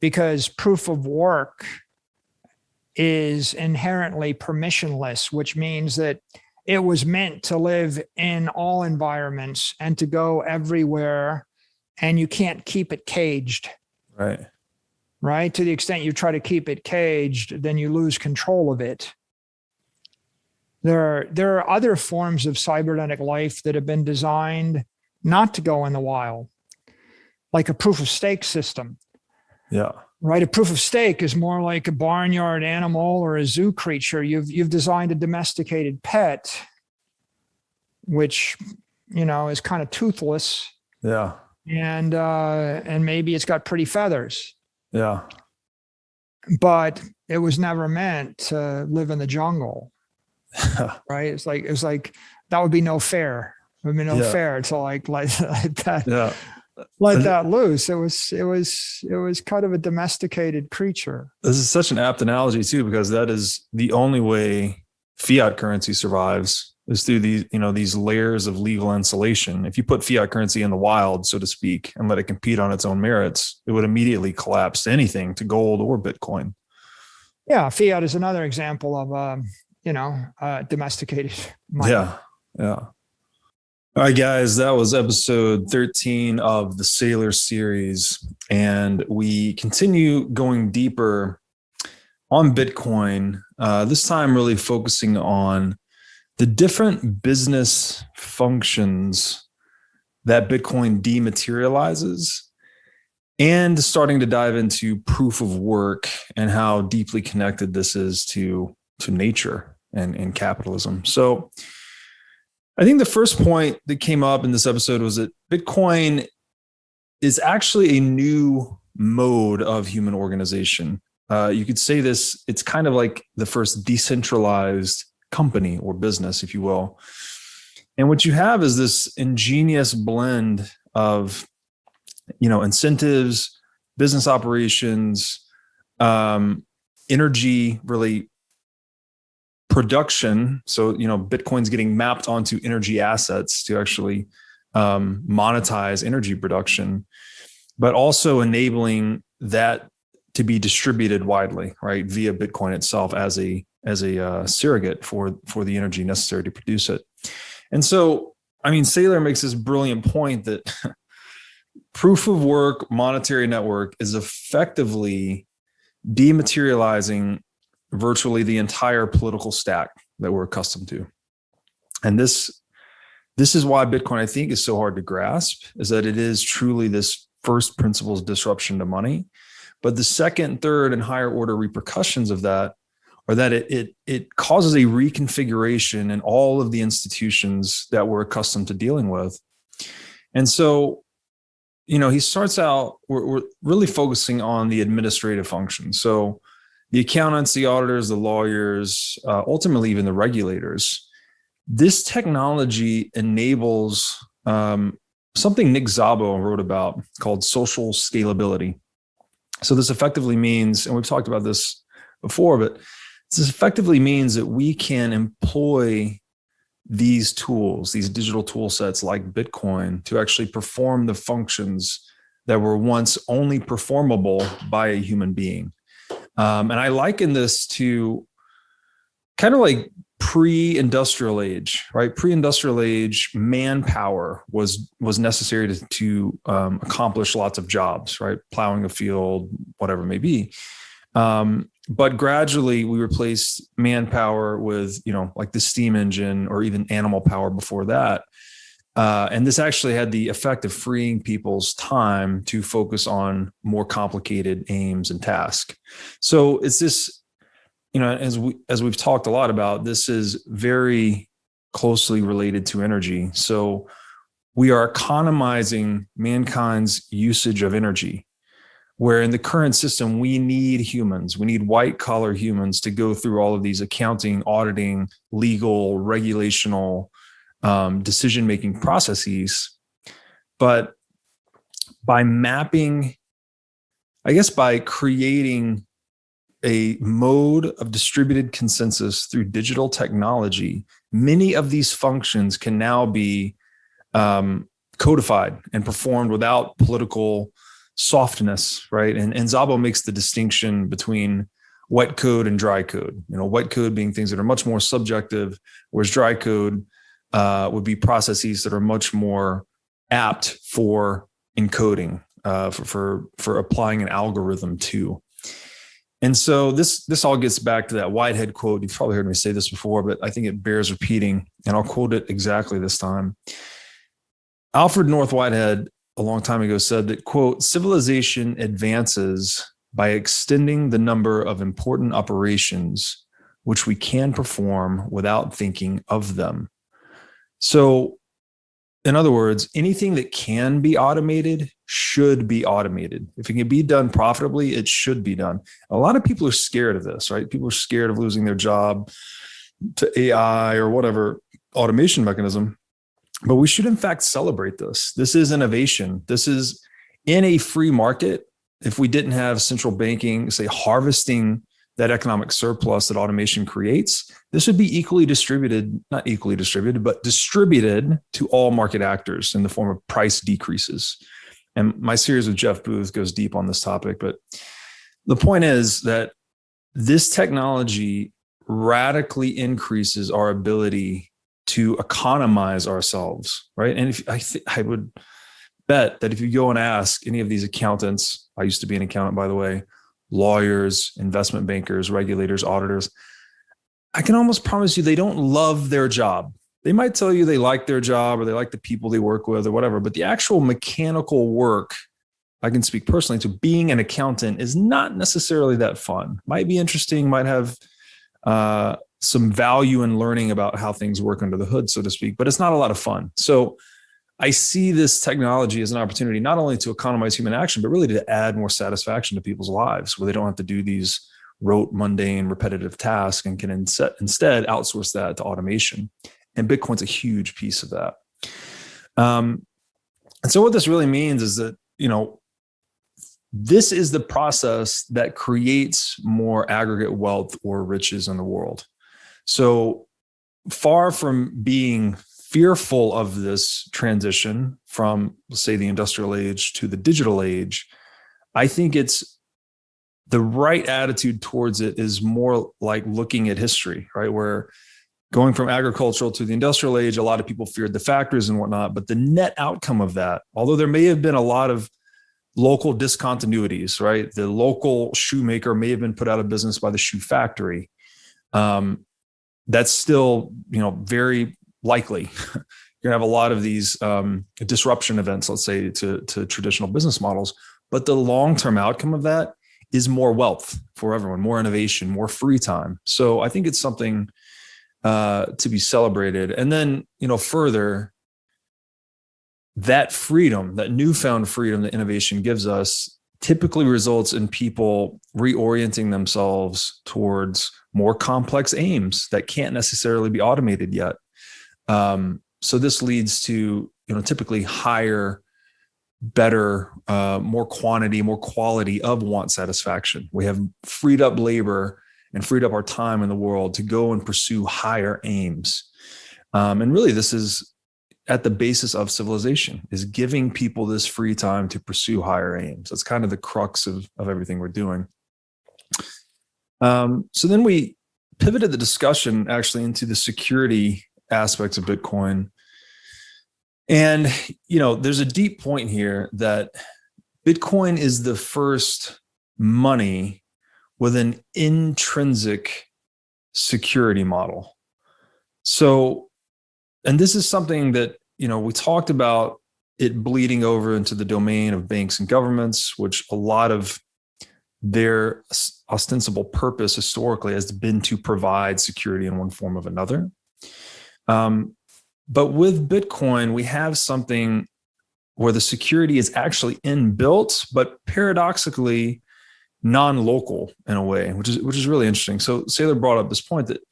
because proof of work is inherently permissionless, which means that it was meant to live in all environments and to go everywhere, and you can't keep it caged. Right. Right? To the extent you try to keep it caged, then you lose control of it. There are other forms of cybernetic life that have been designed not to go in the wild, like a proof of stake system. Yeah. Right. A proof of stake is more like a barnyard animal or a zoo creature. You've designed a domesticated pet, which, is kind of toothless. Yeah. And maybe it's got pretty feathers. Yeah. But it was never meant to live in the jungle. Right. It's like that would be no fair. It would be no fair. It's like that. Yeah. let that loose. It was kind of a domesticated creature. This is such an apt analogy too, because that is the only way fiat currency survives is through these layers of legal insulation. If you put fiat currency in the wild, so to speak, and let it compete on its own merits, it would immediately collapse to anything, to gold or Bitcoin. Yeah, fiat is another example of domesticated money. Yeah. All right, guys, that was episode 13 of the Saylor Series. And we continue going deeper on Bitcoin, this time really focusing on the different business functions that Bitcoin dematerializes, and starting to dive into proof of work and how deeply connected this is to nature and capitalism. So I think the first point that came up in this episode was that Bitcoin is actually a new mode of human organization. You could say this, it's kind of like the first decentralized company or business, if you will. And what you have is this ingenious blend of, incentives, business operations, energy, really production. So, Bitcoin's getting mapped onto energy assets to actually monetize energy production, but also enabling that to be distributed widely, right, via Bitcoin itself as a surrogate for the energy necessary to produce it. And so, Saylor makes this brilliant point that proof of work monetary network is effectively dematerializing virtually the entire political stack that we're accustomed to. And this is why Bitcoin, I think, is so hard to grasp, is that it is truly this first principles disruption to money. But the second, third, and higher order repercussions of that are that it causes a reconfiguration in all of the institutions that we're accustomed to dealing with. And so, he starts out, we're really focusing on the administrative function. So the accountants, the auditors, the lawyers, ultimately even the regulators. This technology enables something Nick Szabo wrote about called social scalability. So this effectively means, and we've talked about this before, but this effectively means that we can employ these tools, these digital tool sets like Bitcoin, to actually perform the functions that were once only performable by a human being. And I liken this to kind of like pre-industrial age, right? Pre-industrial age, manpower was necessary to accomplish lots of jobs, right? Plowing a field, whatever it may be. But gradually we replaced manpower with, like the steam engine or even animal power before that. And this actually had the effect of freeing people's time to focus on more complicated aims and tasks. So it's this, as we've talked a lot about, this is very closely related to energy. So we are economizing mankind's usage of energy, where in the current system, we need humans, we need white collar humans to go through all of these accounting, auditing, legal, regulational, decision-making processes. But by mapping, by creating a mode of distributed consensus through digital technology, many of these functions can now be codified and performed without political softness, right? And Szabo makes the distinction between wet code and dry code. Wet code being things that are much more subjective, whereas dry code would be processes that are much more apt for encoding, for applying an algorithm to. And so this all gets back to that Whitehead quote. You've probably heard me say this before, but I think it bears repeating, and I'll quote it exactly this time. Alfred North Whitehead, a long time ago, said that, quote, "Civilization advances by extending the number of important operations which we can perform without thinking of them." So, in other words, anything that can be automated should be automated. If it can be done profitably, it should be done. A lot of people are scared of this, right? People are scared of losing their job to AI or whatever automation mechanism. But we should in fact celebrate this. This is innovation. This is in a free market. If we didn't have central banking, say, harvesting that economic surplus that automation creates, this would be equally distributed, not equally distributed, but distributed to all market actors in the form of price decreases. And my series with Jeff Booth goes deep on this topic. But the point is that this technology radically increases our ability to economize ourselves, right? And if I would bet that if you go and ask any of these accountants, I used to be an accountant, by the way, lawyers, investment bankers, regulators, auditors, I can almost promise you they don't love their job. They might tell you they like their job or they like the people they work with or whatever, but the actual mechanical work, I can speak personally to, being an accountant is not necessarily that fun. Might be interesting, might have some value in learning about how things work under the hood, so to speak, but it's not a lot of fun. So I see this technology as an opportunity not only to economize human action, but really to add more satisfaction to people's lives where they don't have to do these rote, mundane, repetitive tasks and can instead outsource that to automation. And Bitcoin's a huge piece of that. And so what this really means is that, this is the process that creates more aggregate wealth or riches in the world. So far from being fearful of this transition from, let's say, the industrial age to the digital age, I think it's the right attitude towards it is more like looking at history, right? Where going from agricultural to the industrial age, a lot of people feared the factories and whatnot, but the net outcome of that, although there may have been a lot of local discontinuities, right? The local shoemaker may have been put out of business by the shoe factory. That's still, very likely. You're gonna have a lot of these disruption events, let's say, to traditional business models. But the long-term outcome of that is more wealth for everyone, more innovation, more free time. So I think it's something to be celebrated. And then, further, that freedom, that newfound freedom that innovation gives us, typically results in people reorienting themselves towards more complex aims that can't necessarily be automated yet. So this leads to, typically higher, better, more quantity, more quality of want satisfaction. We have freed up labor and freed up our time in the world to go and pursue higher aims. And really, this is at the basis of civilization, is giving people this free time to pursue higher aims. That's kind of the crux of everything we're doing. So then we pivoted the discussion actually into the security aspects of Bitcoin. And, there's a deep point here that Bitcoin is the first money with an intrinsic security model. So, and this is something that, we talked about it bleeding over into the domain of banks and governments, which a lot of their ostensible purpose historically has been to provide security in one form or another. But with Bitcoin, we have something where the security is actually inbuilt, but paradoxically non-local in a way, which is really interesting. So Saylor brought up this point that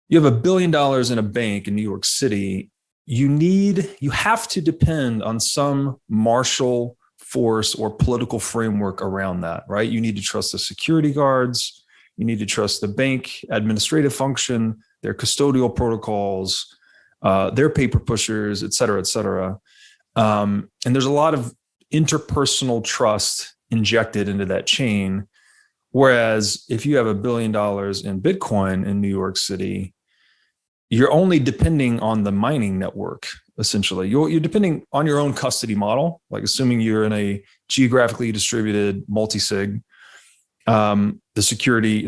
you have $1 billion in a bank in New York City. You have to depend on some martial force or political framework around that, right? You need to trust the security guards. You need to trust the bank administrative function, their custodial protocols, their paper pushers, et cetera, et cetera. And there's a lot of interpersonal trust injected into that chain. Whereas if you have $1 billion in Bitcoin in New York City, you're only depending on the mining network, essentially. You're depending on your own custody model, like assuming you're in a geographically distributed multi-sig. The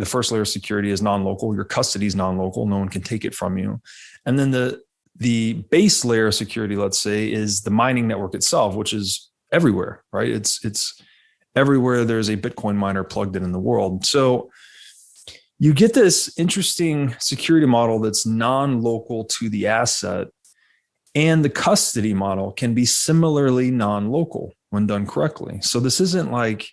first layer of security is non-local. Your custody is non-local. No one can take it from you. And then the base layer of security, let's say, is the mining network itself, which is everywhere, right? It's everywhere there's a Bitcoin miner plugged in the world. So you get this interesting security model that's non-local to the asset, and the custody model can be similarly non-local when done correctly. So this isn't like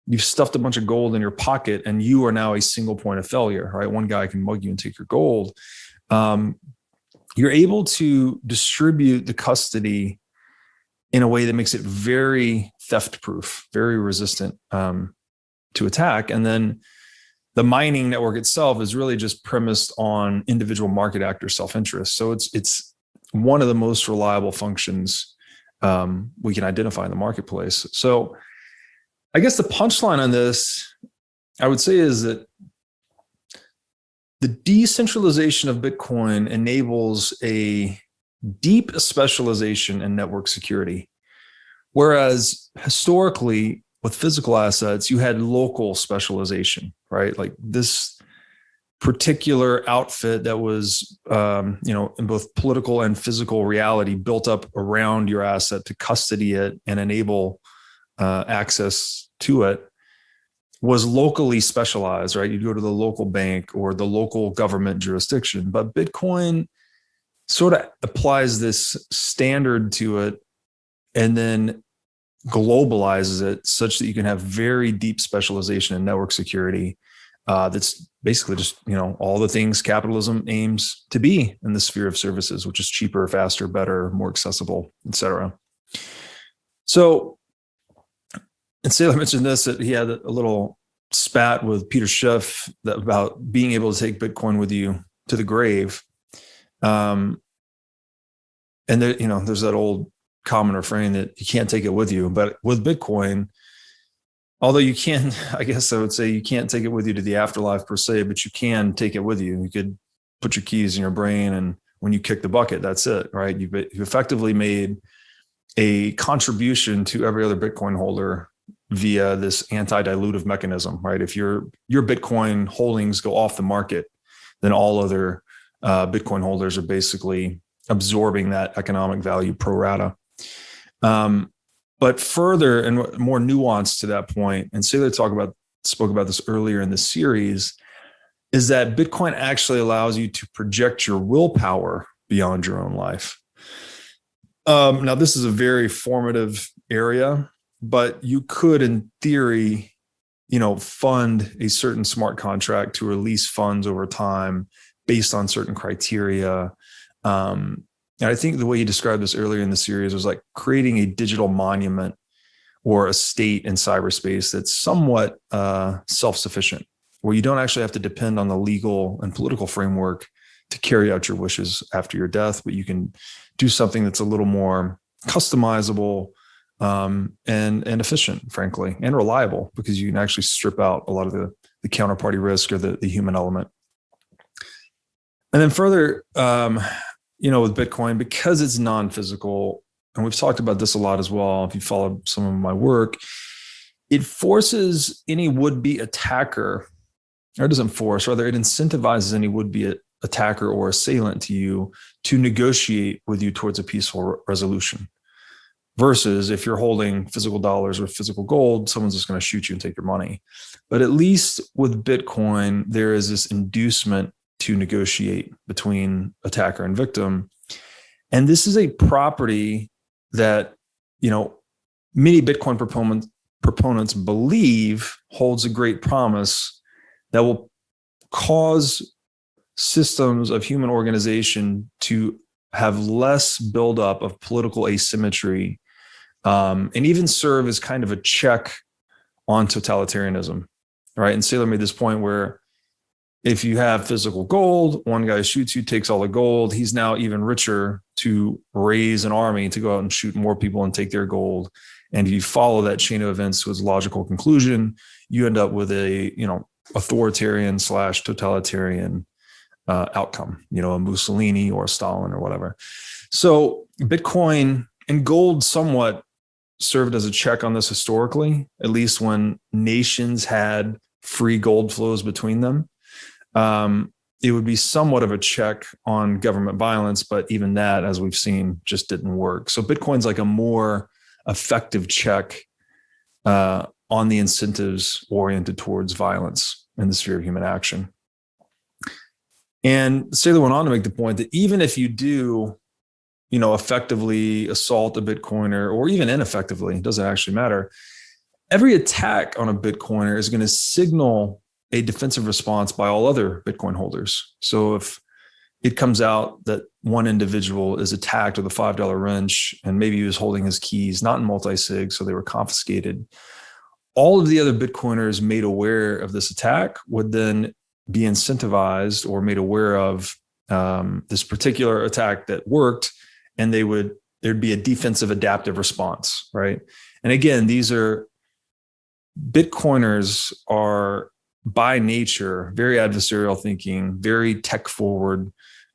you've stuffed a bunch of gold in your pocket and you are now a single point of failure, right? One guy can mug you and take your gold. you're able to distribute the custody in a way that makes it very theft proof, very resistant to attack. And then the mining network itself is really just premised on individual market actor self-interest. So it's one of the most reliable functions we can identify in the marketplace. So I guess the punchline on this, I would say, is that the decentralization of Bitcoin enables a deep specialization in network security. Whereas historically, with physical assets, you had local specialization, right? Like this particular outfit that was, in both political and physical reality, built up around your asset to custody it and enable access to it, was locally specialized, right? You'd go to the local bank or the local government jurisdiction. But Bitcoin sort of applies this standard to it and then globalizes it such that you can have very deep specialization in network security. That's basically just, all the things capitalism aims to be in the sphere of services, which is cheaper, faster, better, more accessible, et cetera. So, and Saylor mentioned this, that he had a little spat with Peter Schiff about being able to take Bitcoin with you to the grave. And there, there's that old common refrain that you can't take it with you. But with Bitcoin, although you can, I guess I would say you can't take it with you to the afterlife per se, but you can take it with you. You could put your keys in your brain, and when you kick the bucket, that's it, right? You've effectively made a contribution to every other Bitcoin holder via this anti-dilutive mechanism, right? If your Bitcoin holdings go off the market, then all other Bitcoin holders are basically absorbing that economic value pro rata. But further and more nuanced to that point, and Saylor spoke about this earlier in the series, is that Bitcoin actually allows you to project your willpower beyond your own life. Now, this is a very formative area, but you could, in theory, fund a certain smart contract to release funds over time based on certain criteria. And I think the way you described this earlier in the series was like creating a digital monument or a state in cyberspace that's somewhat self-sufficient, where you don't actually have to depend on the legal and political framework to carry out your wishes after your death, but you can do something that's a little more customizable and efficient, frankly, and reliable, because you can actually strip out a lot of the counterparty risk or the human element. And then further, with Bitcoin, because it's non-physical, and we've talked about this a lot as well, if you follow some of my work, it forces any would-be attacker, or it doesn't force, rather it incentivizes any would-be attacker or assailant to you to negotiate with you towards a peaceful resolution. Versus if you're holding physical dollars or physical gold, someone's just going to shoot you and take your money. But at least with Bitcoin, there is this inducement to negotiate between attacker and victim. And this is a property that, many Bitcoin proponents believe holds a great promise that will cause systems of human organization to have less buildup of political asymmetry, and even serve as kind of a check on totalitarianism, right? And Saylor made this point where if you have physical gold, one guy shoots you, takes all the gold, he's now even richer to raise an army to go out and shoot more people and take their gold. And if you follow that chain of events to its logical conclusion, you end up with a, authoritarian / totalitarian outcome, a Mussolini or a Stalin or whatever. So Bitcoin and gold somewhat served as a check on this historically, at least when nations had free gold flows between them. It would be somewhat of a check on government violence, but even that, as we've seen, just didn't work. So Bitcoin's like a more effective check on the incentives oriented towards violence in the sphere of human action. And Saylor went on to make the point that even if you do, effectively assault a Bitcoiner, or even ineffectively, it doesn't actually matter, every attack on a Bitcoiner is going to signal a defensive response by all other Bitcoin holders. So if it comes out that one individual is attacked with a $5 wrench, and maybe he was holding his keys, not in multi-sig, so they were confiscated. All of the other Bitcoiners made aware of this attack would then be incentivized or made aware of this particular attack that worked, and there'd be a defensive adaptive response, right? And again, Bitcoiners are by nature very adversarial thinking, very tech forward.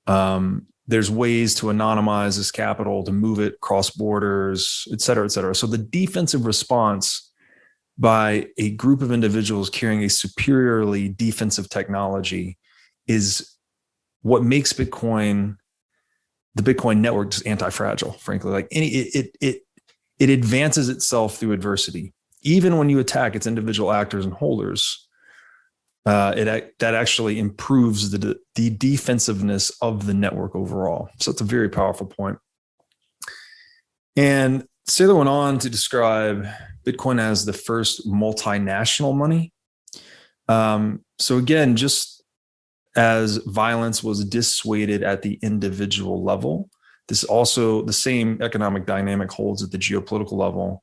There's ways to anonymize this capital, to move it cross borders, et cetera, et cetera. So the defensive response by a group of individuals carrying a superiorly defensive technology is what makes the Bitcoin network just anti-fragile, frankly. Like it advances itself through adversity. Even when you attack its individual actors and holders, that actually improves the defensiveness of the network overall. So it's a very powerful point. And Saylor went on to describe Bitcoin as the first multinational money. So again, just as violence was dissuaded at the individual level, this also, the same economic dynamic holds at the geopolitical level,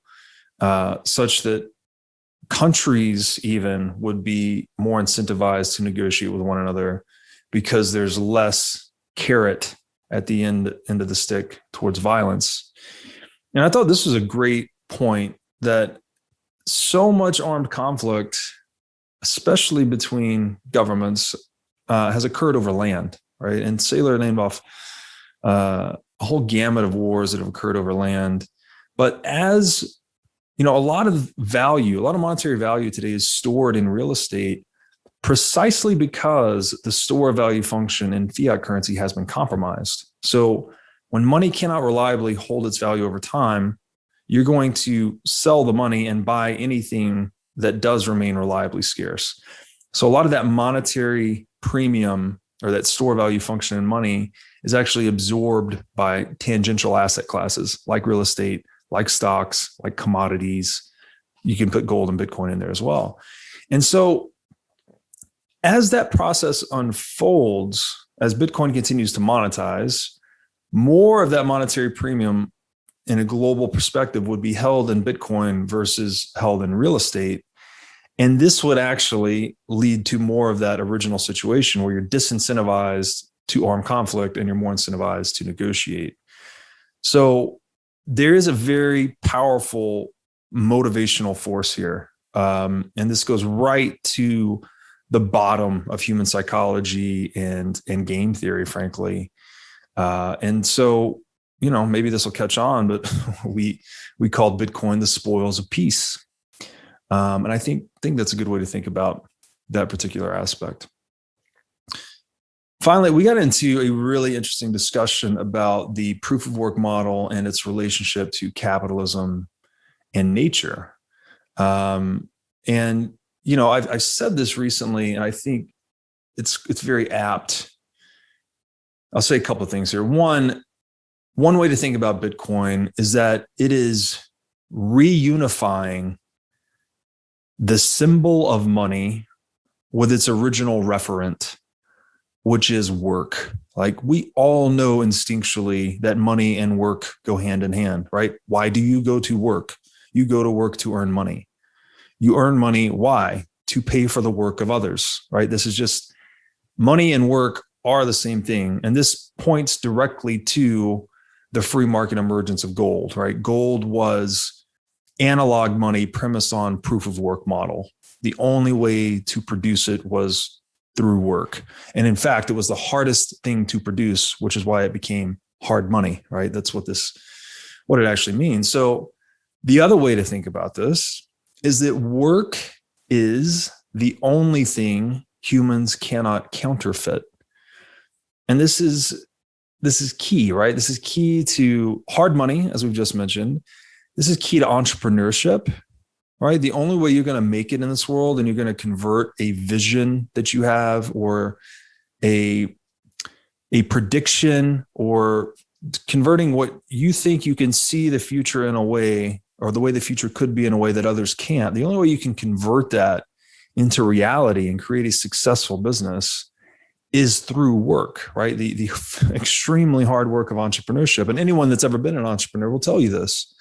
such that countries even would be more incentivized to negotiate with one another because there's less carrot at the end of the stick towards violence. And I thought this was a great point, that so much armed conflict, especially between governments, has occurred over land, right? And Saylor named off a whole gamut of wars that have occurred over land. But as a lot of monetary value today is stored in real estate precisely because the store value function in fiat currency has been compromised. So when money cannot reliably hold its value over time, you're going to sell the money and buy anything that does remain reliably scarce. So a lot of that monetary premium, or that store value function in money, is actually absorbed by tangential asset classes like real estate, like stocks, like commodities. You can put gold and Bitcoin in there as well. And so as that process unfolds, as Bitcoin continues to monetize, more of that monetary premium in a global perspective would be held in Bitcoin versus held in real estate. And this would actually lead to more of that original situation where you're disincentivized to armed conflict and you're more incentivized to negotiate. So there is a very powerful motivational force here. And this goes right to the bottom of human psychology and game theory, frankly. And so, maybe this will catch on, but we called Bitcoin the spoils of peace. And I think that's a good way to think about that particular aspect. Finally, we got into a really interesting discussion about the proof of work model and its relationship to capitalism and nature. And, I've said this recently, and I think it's very apt. I'll say a couple of things here. One way to think about Bitcoin is that it is reunifying the symbol of money with its original referent, which is work. Like, we all know instinctually that money and work go hand in hand, right? Why do you go to work? You go to work to earn money. You earn money, why? To pay for the work of others, right? This is just, money and work are the same thing. And this points directly to the free market emergence of gold, right? Gold was analog money premised on proof of work model. The only way to produce it was through work. And in fact, it was the hardest thing to produce, which is why it became hard money, right? That's what it actually means. So the other way to think about this is that work is the only thing humans cannot counterfeit. And this is key, right? This is key to hard money, as we've just mentioned. This is key to entrepreneurship, right? The only way you're going to make it in this world, and you're going to convert a vision that you have, or a prediction, or converting what you think you can see the future in a way, or the way the future could be in a way that others can't. The only way you can convert that into reality and create a successful business is through work, right? The extremely hard work of entrepreneurship. And anyone that's ever been an entrepreneur will tell you this.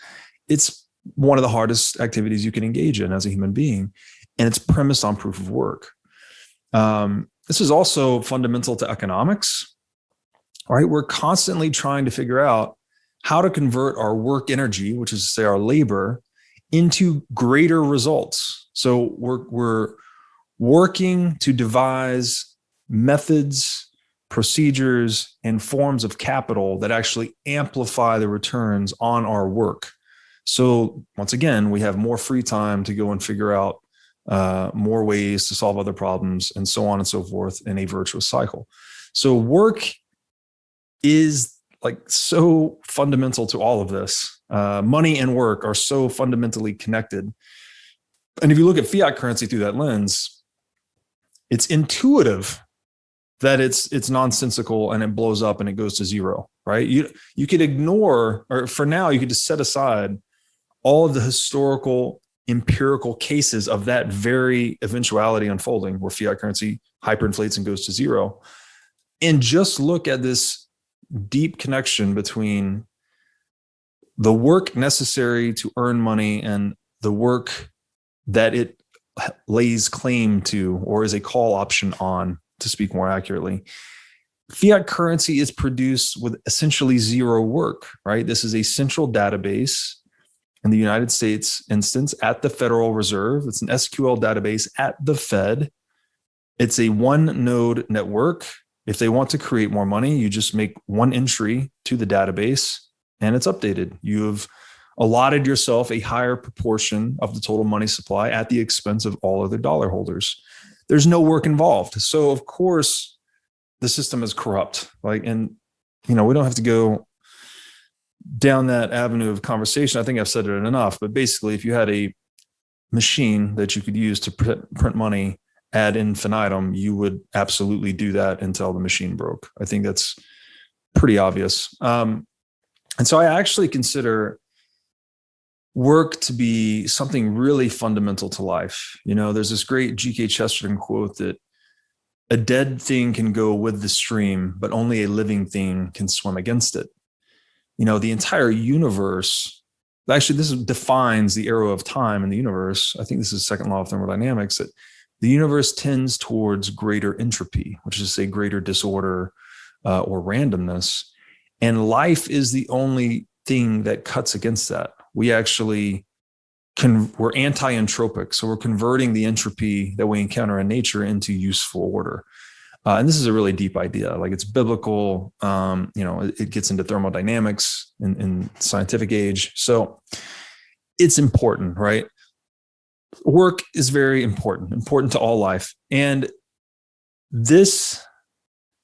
It's one of the hardest activities you can engage in as a human being. And it's premised on proof of work. This is also fundamental to economics, right? We're constantly trying to figure out how to convert our work energy, which is to say our labor, into greater results. So we're working to devise methods, procedures, and forms of capital that actually amplify the returns on our work. So once again, we have more free time to go and figure out more ways to solve other problems, and so on and so forth in a virtuous cycle. So work is like so fundamental to all of this. Money and work are so fundamentally connected. And if you look at fiat currency through that lens, it's intuitive that it's nonsensical and it blows up and it goes to zero, right? You could ignore, or for now, you could just set aside all of the historical empirical cases of that very eventuality unfolding where fiat currency hyperinflates and goes to zero, and just look at this deep connection between the work necessary to earn money and the work that it lays claim to, or is a call option on, to speak more accurately. Fiat currency is produced with essentially zero work, right? This is a central database in the United States instance at the Federal Reserve. It's an SQL database at the Fed. It's a one node network. If they want to create more money, you just make one entry to the database and it's updated. You have allotted yourself a higher proportion of the total money supply at the expense of all other dollar holders. There's no work involved. So of course the system is corrupt. And we don't have to go down that avenue of conversation. I think I've said it enough, but basically if you had a machine that you could use to print money ad infinitum, you would absolutely do that until the machine broke. I think that's pretty obvious. And so I actually consider work to be something really fundamental to life. There's this great G.K. Chesterton quote that a dead thing can go with the stream, but only a living thing can swim against it. The entire universe, actually, this defines the arrow of time in the universe. I think this is the second law of thermodynamics, that the universe tends towards greater entropy, which is to say greater disorder or randomness. And life is the only thing that cuts against that. We actually we're anti-entropic. So we're converting the entropy that we encounter in nature into useful order. And this is a really deep idea. It's biblical. It gets into thermodynamics in scientific age. So it's important, right? Work is very important to all life. And this,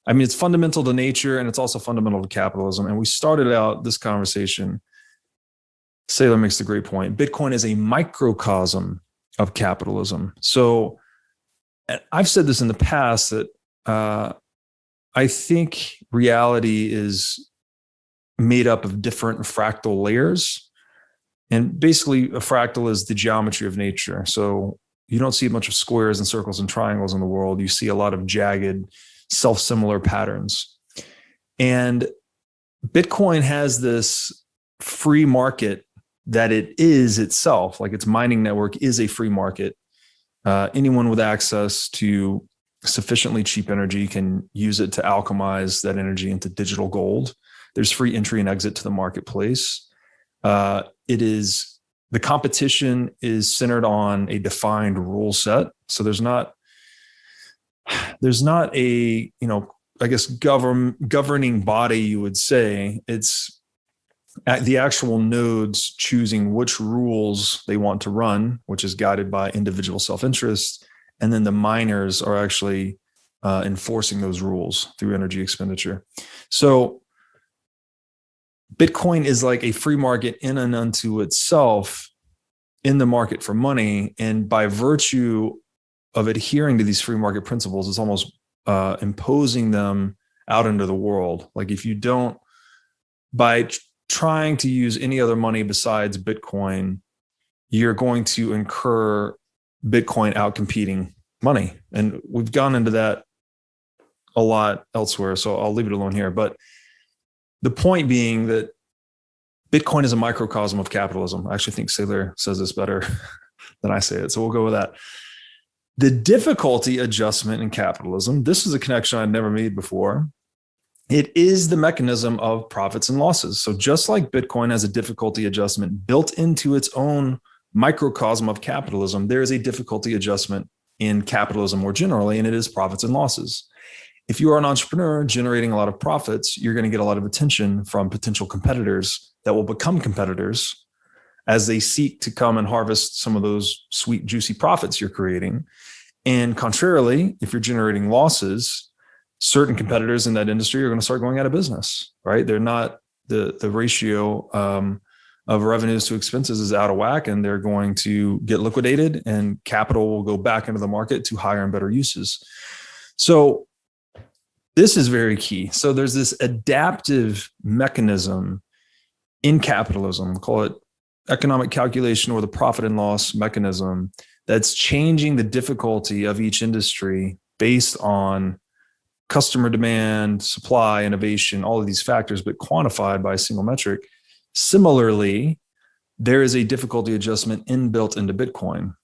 it's fundamental to nature, and it's also fundamental to capitalism. And we started out this conversation, Saylor makes a great point. Bitcoin is a microcosm of capitalism. So I've said this in the past that I think reality is made up of different fractal layers. And basically a fractal is the geometry of nature. So you don't see a bunch of squares and circles and triangles in the world. You see a lot of jagged, self-similar patterns. And Bitcoin has this free market that it is itself, its mining network is a free market. Anyone with access to sufficiently cheap energy can use it to alchemize that energy into digital gold. There's free entry and exit to the marketplace. The competition is centered on a defined rule set. So there's not a, governing body, you would say. It's the actual nodes choosing which rules they want to run, which is guided by individual self-interest. And then the miners are actually enforcing those rules through energy expenditure. So Bitcoin is like a free market in and unto itself in the market for money. And by virtue of adhering to these free market principles, it's almost imposing them out into the world. If you don't, by trying to use any other money besides Bitcoin, you're going to incur Bitcoin outcompeting money. And we've gone into that a lot elsewhere, so I'll leave it alone here. But the point being that Bitcoin is a microcosm of capitalism. I actually think Saylor says this better than I say it, so we'll go with that. The difficulty adjustment in capitalism, this is a connection I'd never made before. It is the mechanism of profits and losses. So just like Bitcoin has a difficulty adjustment built into its own microcosm of capitalism, there is a difficulty adjustment in capitalism more generally, and it is profits and losses. If you are an entrepreneur generating a lot of profits, you're going to get a lot of attention from potential competitors that will become competitors as they seek to come and harvest some of those sweet, juicy profits you're creating. And contrarily, if you're generating losses, certain competitors in that industry are going to start going out of business, right? They're not, the ratio of revenues to expenses is out of whack, and they're going to get liquidated, and capital will go back into the market to higher and better uses. So this is very key. So there's this adaptive mechanism in capitalism, call it economic calculation or the profit and loss mechanism, that's changing the difficulty of each industry based on customer demand, supply, innovation, all of these factors, but quantified by a single metric. Similarly, there is a difficulty adjustment inbuilt into Bitcoin,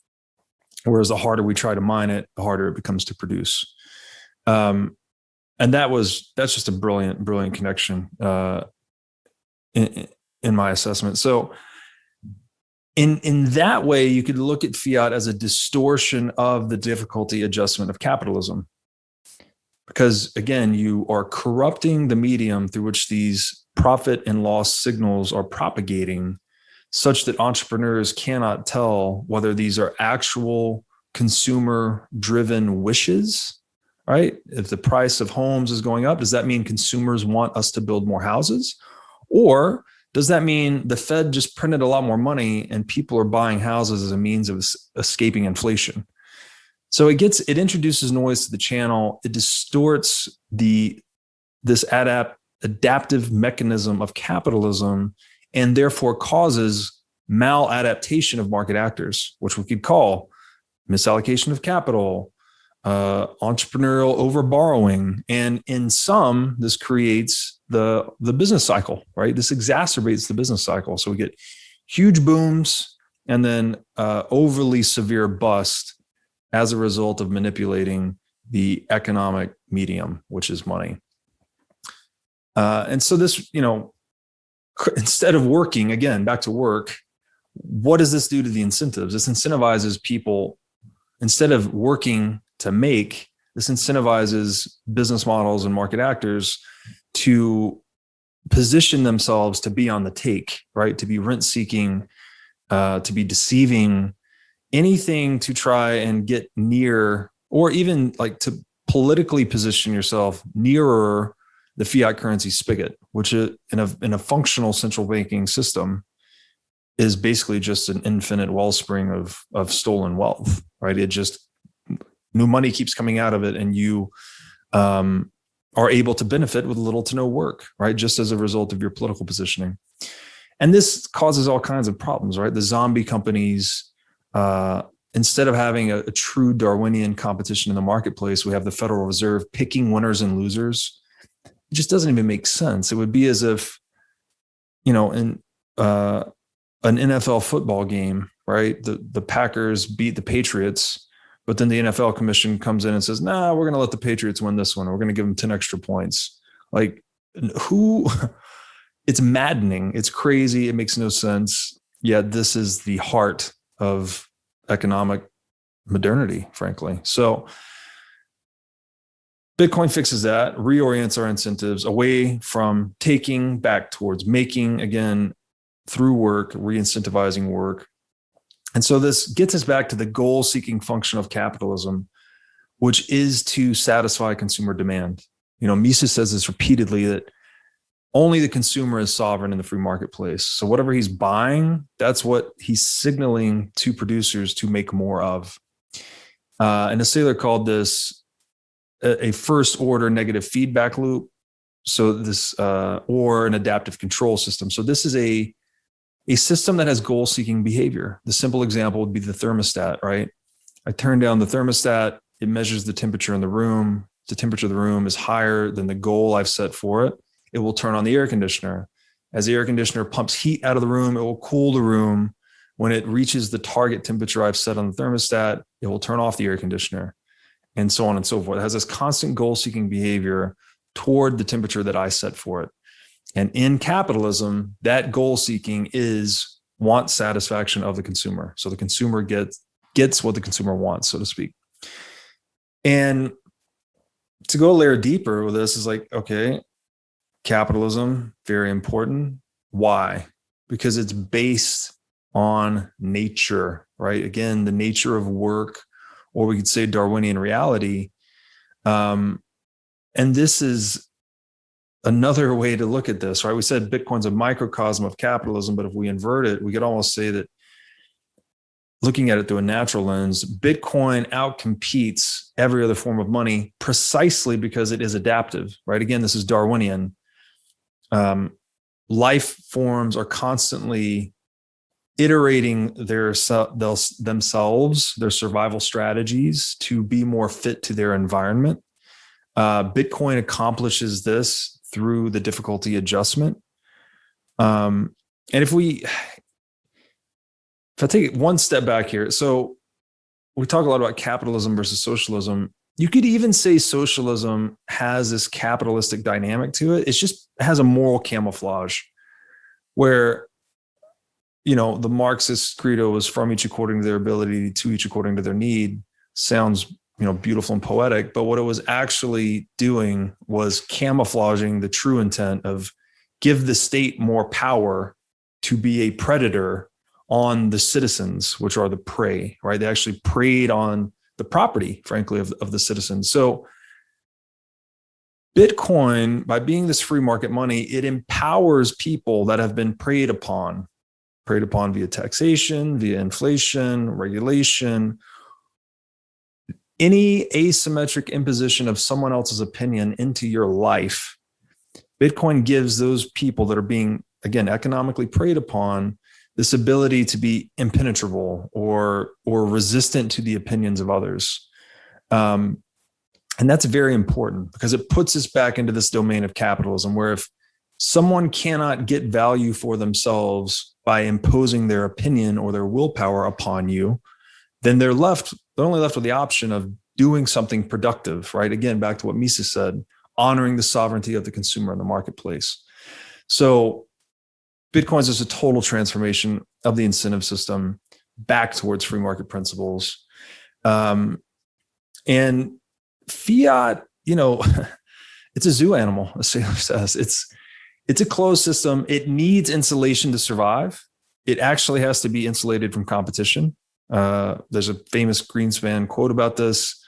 whereas the harder we try to mine it, the harder it becomes to produce. And that's just a brilliant connection in my assessment. So in that way, you could look at fiat as a distortion of the difficulty adjustment of capitalism. Because again, you are corrupting the medium through which these profit and loss signals are propagating, such that entrepreneurs cannot tell whether these are actual consumer-driven wishes, right? If the price of homes is going up, does that mean consumers want us to build more houses? Or does that mean the Fed just printed a lot more money and people are buying houses as a means of escaping inflation? So it introduces noise to the channel. It distorts this adaptive mechanism of capitalism, and therefore causes maladaptation of market actors, which we could call misallocation of capital, entrepreneurial overborrowing. And in some, this creates the business cycle, right? This exacerbates the business cycle. So we get huge booms and then overly severe bust as a result of manipulating the economic medium, which is money. And so this, instead of working, again, back to work, what does this do to the incentives? This incentivizes people, instead of working to make, this incentivizes business models and market actors to position themselves to be on the take, right? To be rent seeking, to be deceiving, anything to try and get near, or even like to politically position yourself nearer the fiat currency spigot, which in a functional central banking system is basically just an infinite wellspring of stolen wealth, right? It just, new money keeps coming out of it, and you are able to benefit with little to no work, right? Just as a result of your political positioning. And this causes all kinds of problems, right? The zombie companies, instead of having a true Darwinian competition in the marketplace, we have the Federal Reserve picking winners and losers. It just doesn't even make sense. It would be as if, in an NFL football game, right? The Packers beat the Patriots, but then the NFL commission comes in and says, nah, we're going to let the Patriots win this one. We're going to give them 10 extra points. Like, it's maddening. It's crazy. It makes no sense. Yet this is the heart of economic modernity, frankly. So Bitcoin fixes that, reorients our incentives away from taking back towards making, again, through work, re-incentivizing work. And so this gets us back to the goal-seeking function of capitalism, which is to satisfy consumer demand. Mises says this repeatedly, that only the consumer is sovereign in the free marketplace. So whatever he's buying, that's what he's signaling to producers to make more of. And Saylor called this a first order negative feedback loop. So this, or an adaptive control system. So this is a system that has goal-seeking behavior. The simple example would be the thermostat, right? I turn down the thermostat, it measures the temperature in the room, the temperature of the room is higher than the goal I've set for it, it will turn on the air conditioner. As the air conditioner pumps heat out of the room, it will cool the room. When it reaches the target temperature I've set on the thermostat, it will turn off the air conditioner, and so on and so forth. It has this constant goal-seeking behavior toward the temperature that I set for it. And in capitalism, that goal-seeking is want satisfaction of the consumer. So the consumer gets what the consumer wants, so to speak. And to go a layer deeper with this is like, okay, capitalism, very important. Why? Because it's based on nature, right? Again, the nature of work, or we could say Darwinian reality. And this is another way to look at this, right? We said Bitcoin's a microcosm of capitalism, but if we invert it, we could almost say that looking at it through a natural lens, Bitcoin outcompetes every other form of money precisely because it is adaptive, right? Again, this is Darwinian. Life forms are constantly iterating themselves, their survival strategies to be more fit to their environment. Bitcoin accomplishes this through the difficulty adjustment. And if I take it one step back here, so we talk a lot about capitalism versus socialism. You could even say socialism has this capitalistic dynamic to it. It has a moral camouflage where, the Marxist credo is from each according to their ability, to each according to their need. Sounds, beautiful and poetic, but what it was actually doing was camouflaging the true intent of give the state more power to be a predator on the citizens, which are the prey, right? They actually preyed on the property, frankly, of the citizens. So Bitcoin, by being this free market money, it empowers people that have been preyed upon via taxation, via inflation, regulation, any asymmetric imposition of someone else's opinion into your life. Bitcoin gives those people that are being, again, economically preyed upon this ability to be impenetrable or resistant to the opinions of others. And that's very important because it puts us back into this domain of capitalism where if someone cannot get value for themselves by imposing their opinion or their willpower upon you, then they're only left with the option of doing something productive, right? Again, back to what Mises said, honoring the sovereignty of the consumer in the marketplace. So Bitcoin is just a total transformation of the incentive system back towards free market principles. And fiat, it's a zoo animal, as Saylor says. It's a closed system. It needs insulation to survive. It actually has to be insulated from competition. There's a famous Greenspan quote about this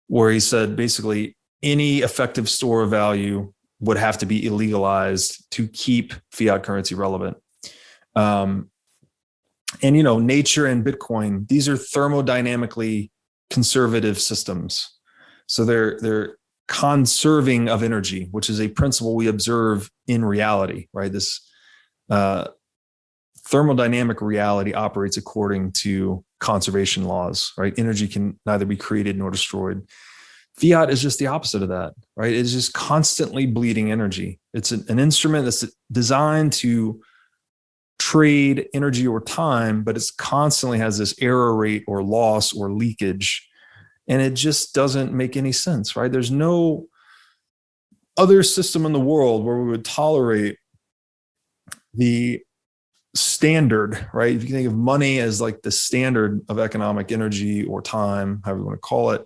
where he said, basically, any effective store of value would have to be illegalized to keep fiat currency relevant. And, nature and Bitcoin, these are thermodynamically conservative systems. So they're conserving of energy, which is a principle we observe in reality, right? This thermodynamic reality operates according to conservation laws, right? Energy can neither be created nor destroyed. Fiat is just the opposite of that, right? It's just constantly bleeding energy. It's an instrument that's designed to trade energy or time, but it's constantly has this error rate or loss or leakage. And it just doesn't make any sense, right? There's no other system in the world where we would tolerate the standard, right? If you think of money as like the standard of economic energy or time, however you want to call it,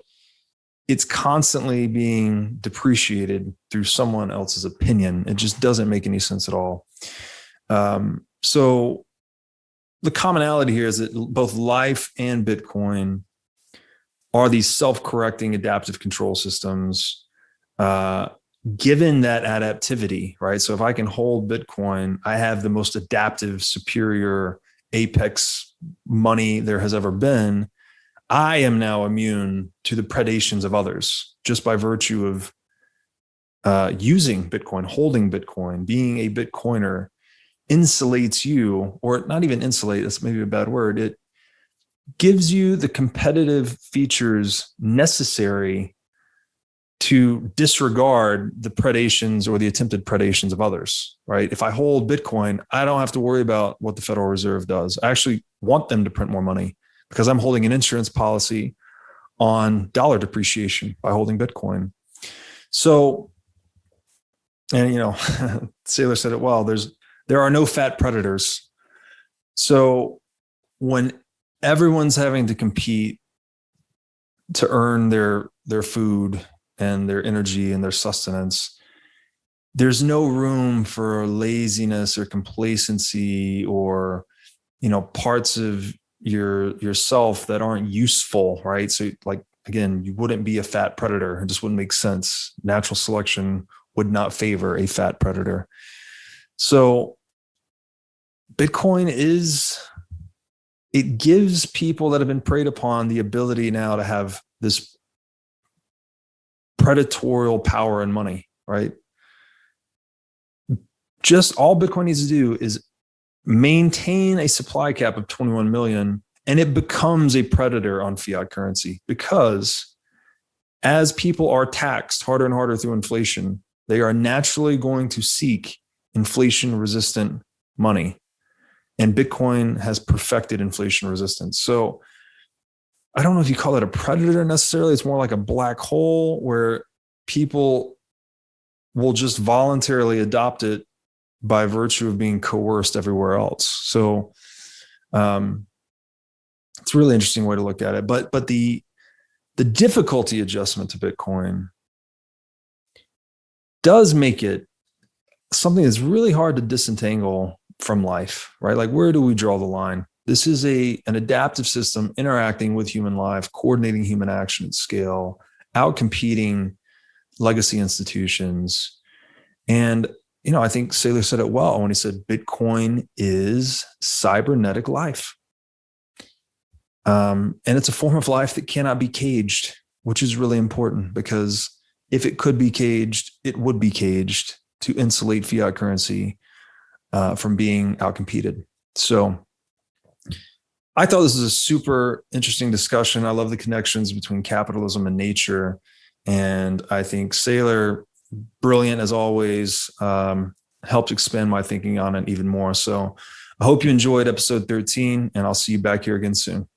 it's constantly being depreciated through someone else's opinion. It just doesn't make any sense at all. So the commonality here is that both life and Bitcoin are these self-correcting adaptive control systems, given that adaptivity, right? So if I can hold Bitcoin, I have the most adaptive, superior, apex money there has ever been. I am now immune to the predations of others just by virtue of using Bitcoin, holding Bitcoin, being a Bitcoiner insulates you, or not even insulate, that's maybe a bad word. It gives you the competitive features necessary to disregard the predations or the attempted predations of others, right? If I hold Bitcoin, I don't have to worry about what the Federal Reserve does. I actually want them to print more money because I'm holding an insurance policy on dollar depreciation by holding Bitcoin. So, and Saylor said it well, there are no fat predators. So when everyone's having to compete to earn their food and their energy and their sustenance, there's no room for laziness or complacency or, parts of yourself that aren't useful, right? So like, again, you wouldn't be a fat predator. It just wouldn't make sense. Natural selection would not favor a fat predator. So Bitcoin it gives people that have been preyed upon the ability now to have this predatorial power and money, right? Just all Bitcoin needs to do is maintain a supply cap of 21 million, and it becomes a predator on fiat currency, because as people are taxed harder and harder through inflation, they are naturally going to seek inflation-resistant money. And Bitcoin has perfected inflation resistance. So I don't know if you call it a predator necessarily. It's more like a black hole where people will just voluntarily adopt it by virtue of being coerced everywhere else. So it's a really interesting way to look at it. But the difficulty adjustment to Bitcoin does make it something that's really hard to disentangle from life, right? Like, where do we draw the line? This is an adaptive system interacting with human life, coordinating human action at scale, outcompeting legacy institutions. And, I think Saylor said it well when he said Bitcoin is cybernetic life. And it's a form of life that cannot be caged, which is really important, because if it could be caged, it would be caged to insulate fiat currency from being outcompeted. So I thought this was a super interesting discussion. I love the connections between capitalism and nature. And I think Saylor, brilliant as always, helped expand my thinking on it even more. So I hope you enjoyed episode 13, and I'll see you back here again soon.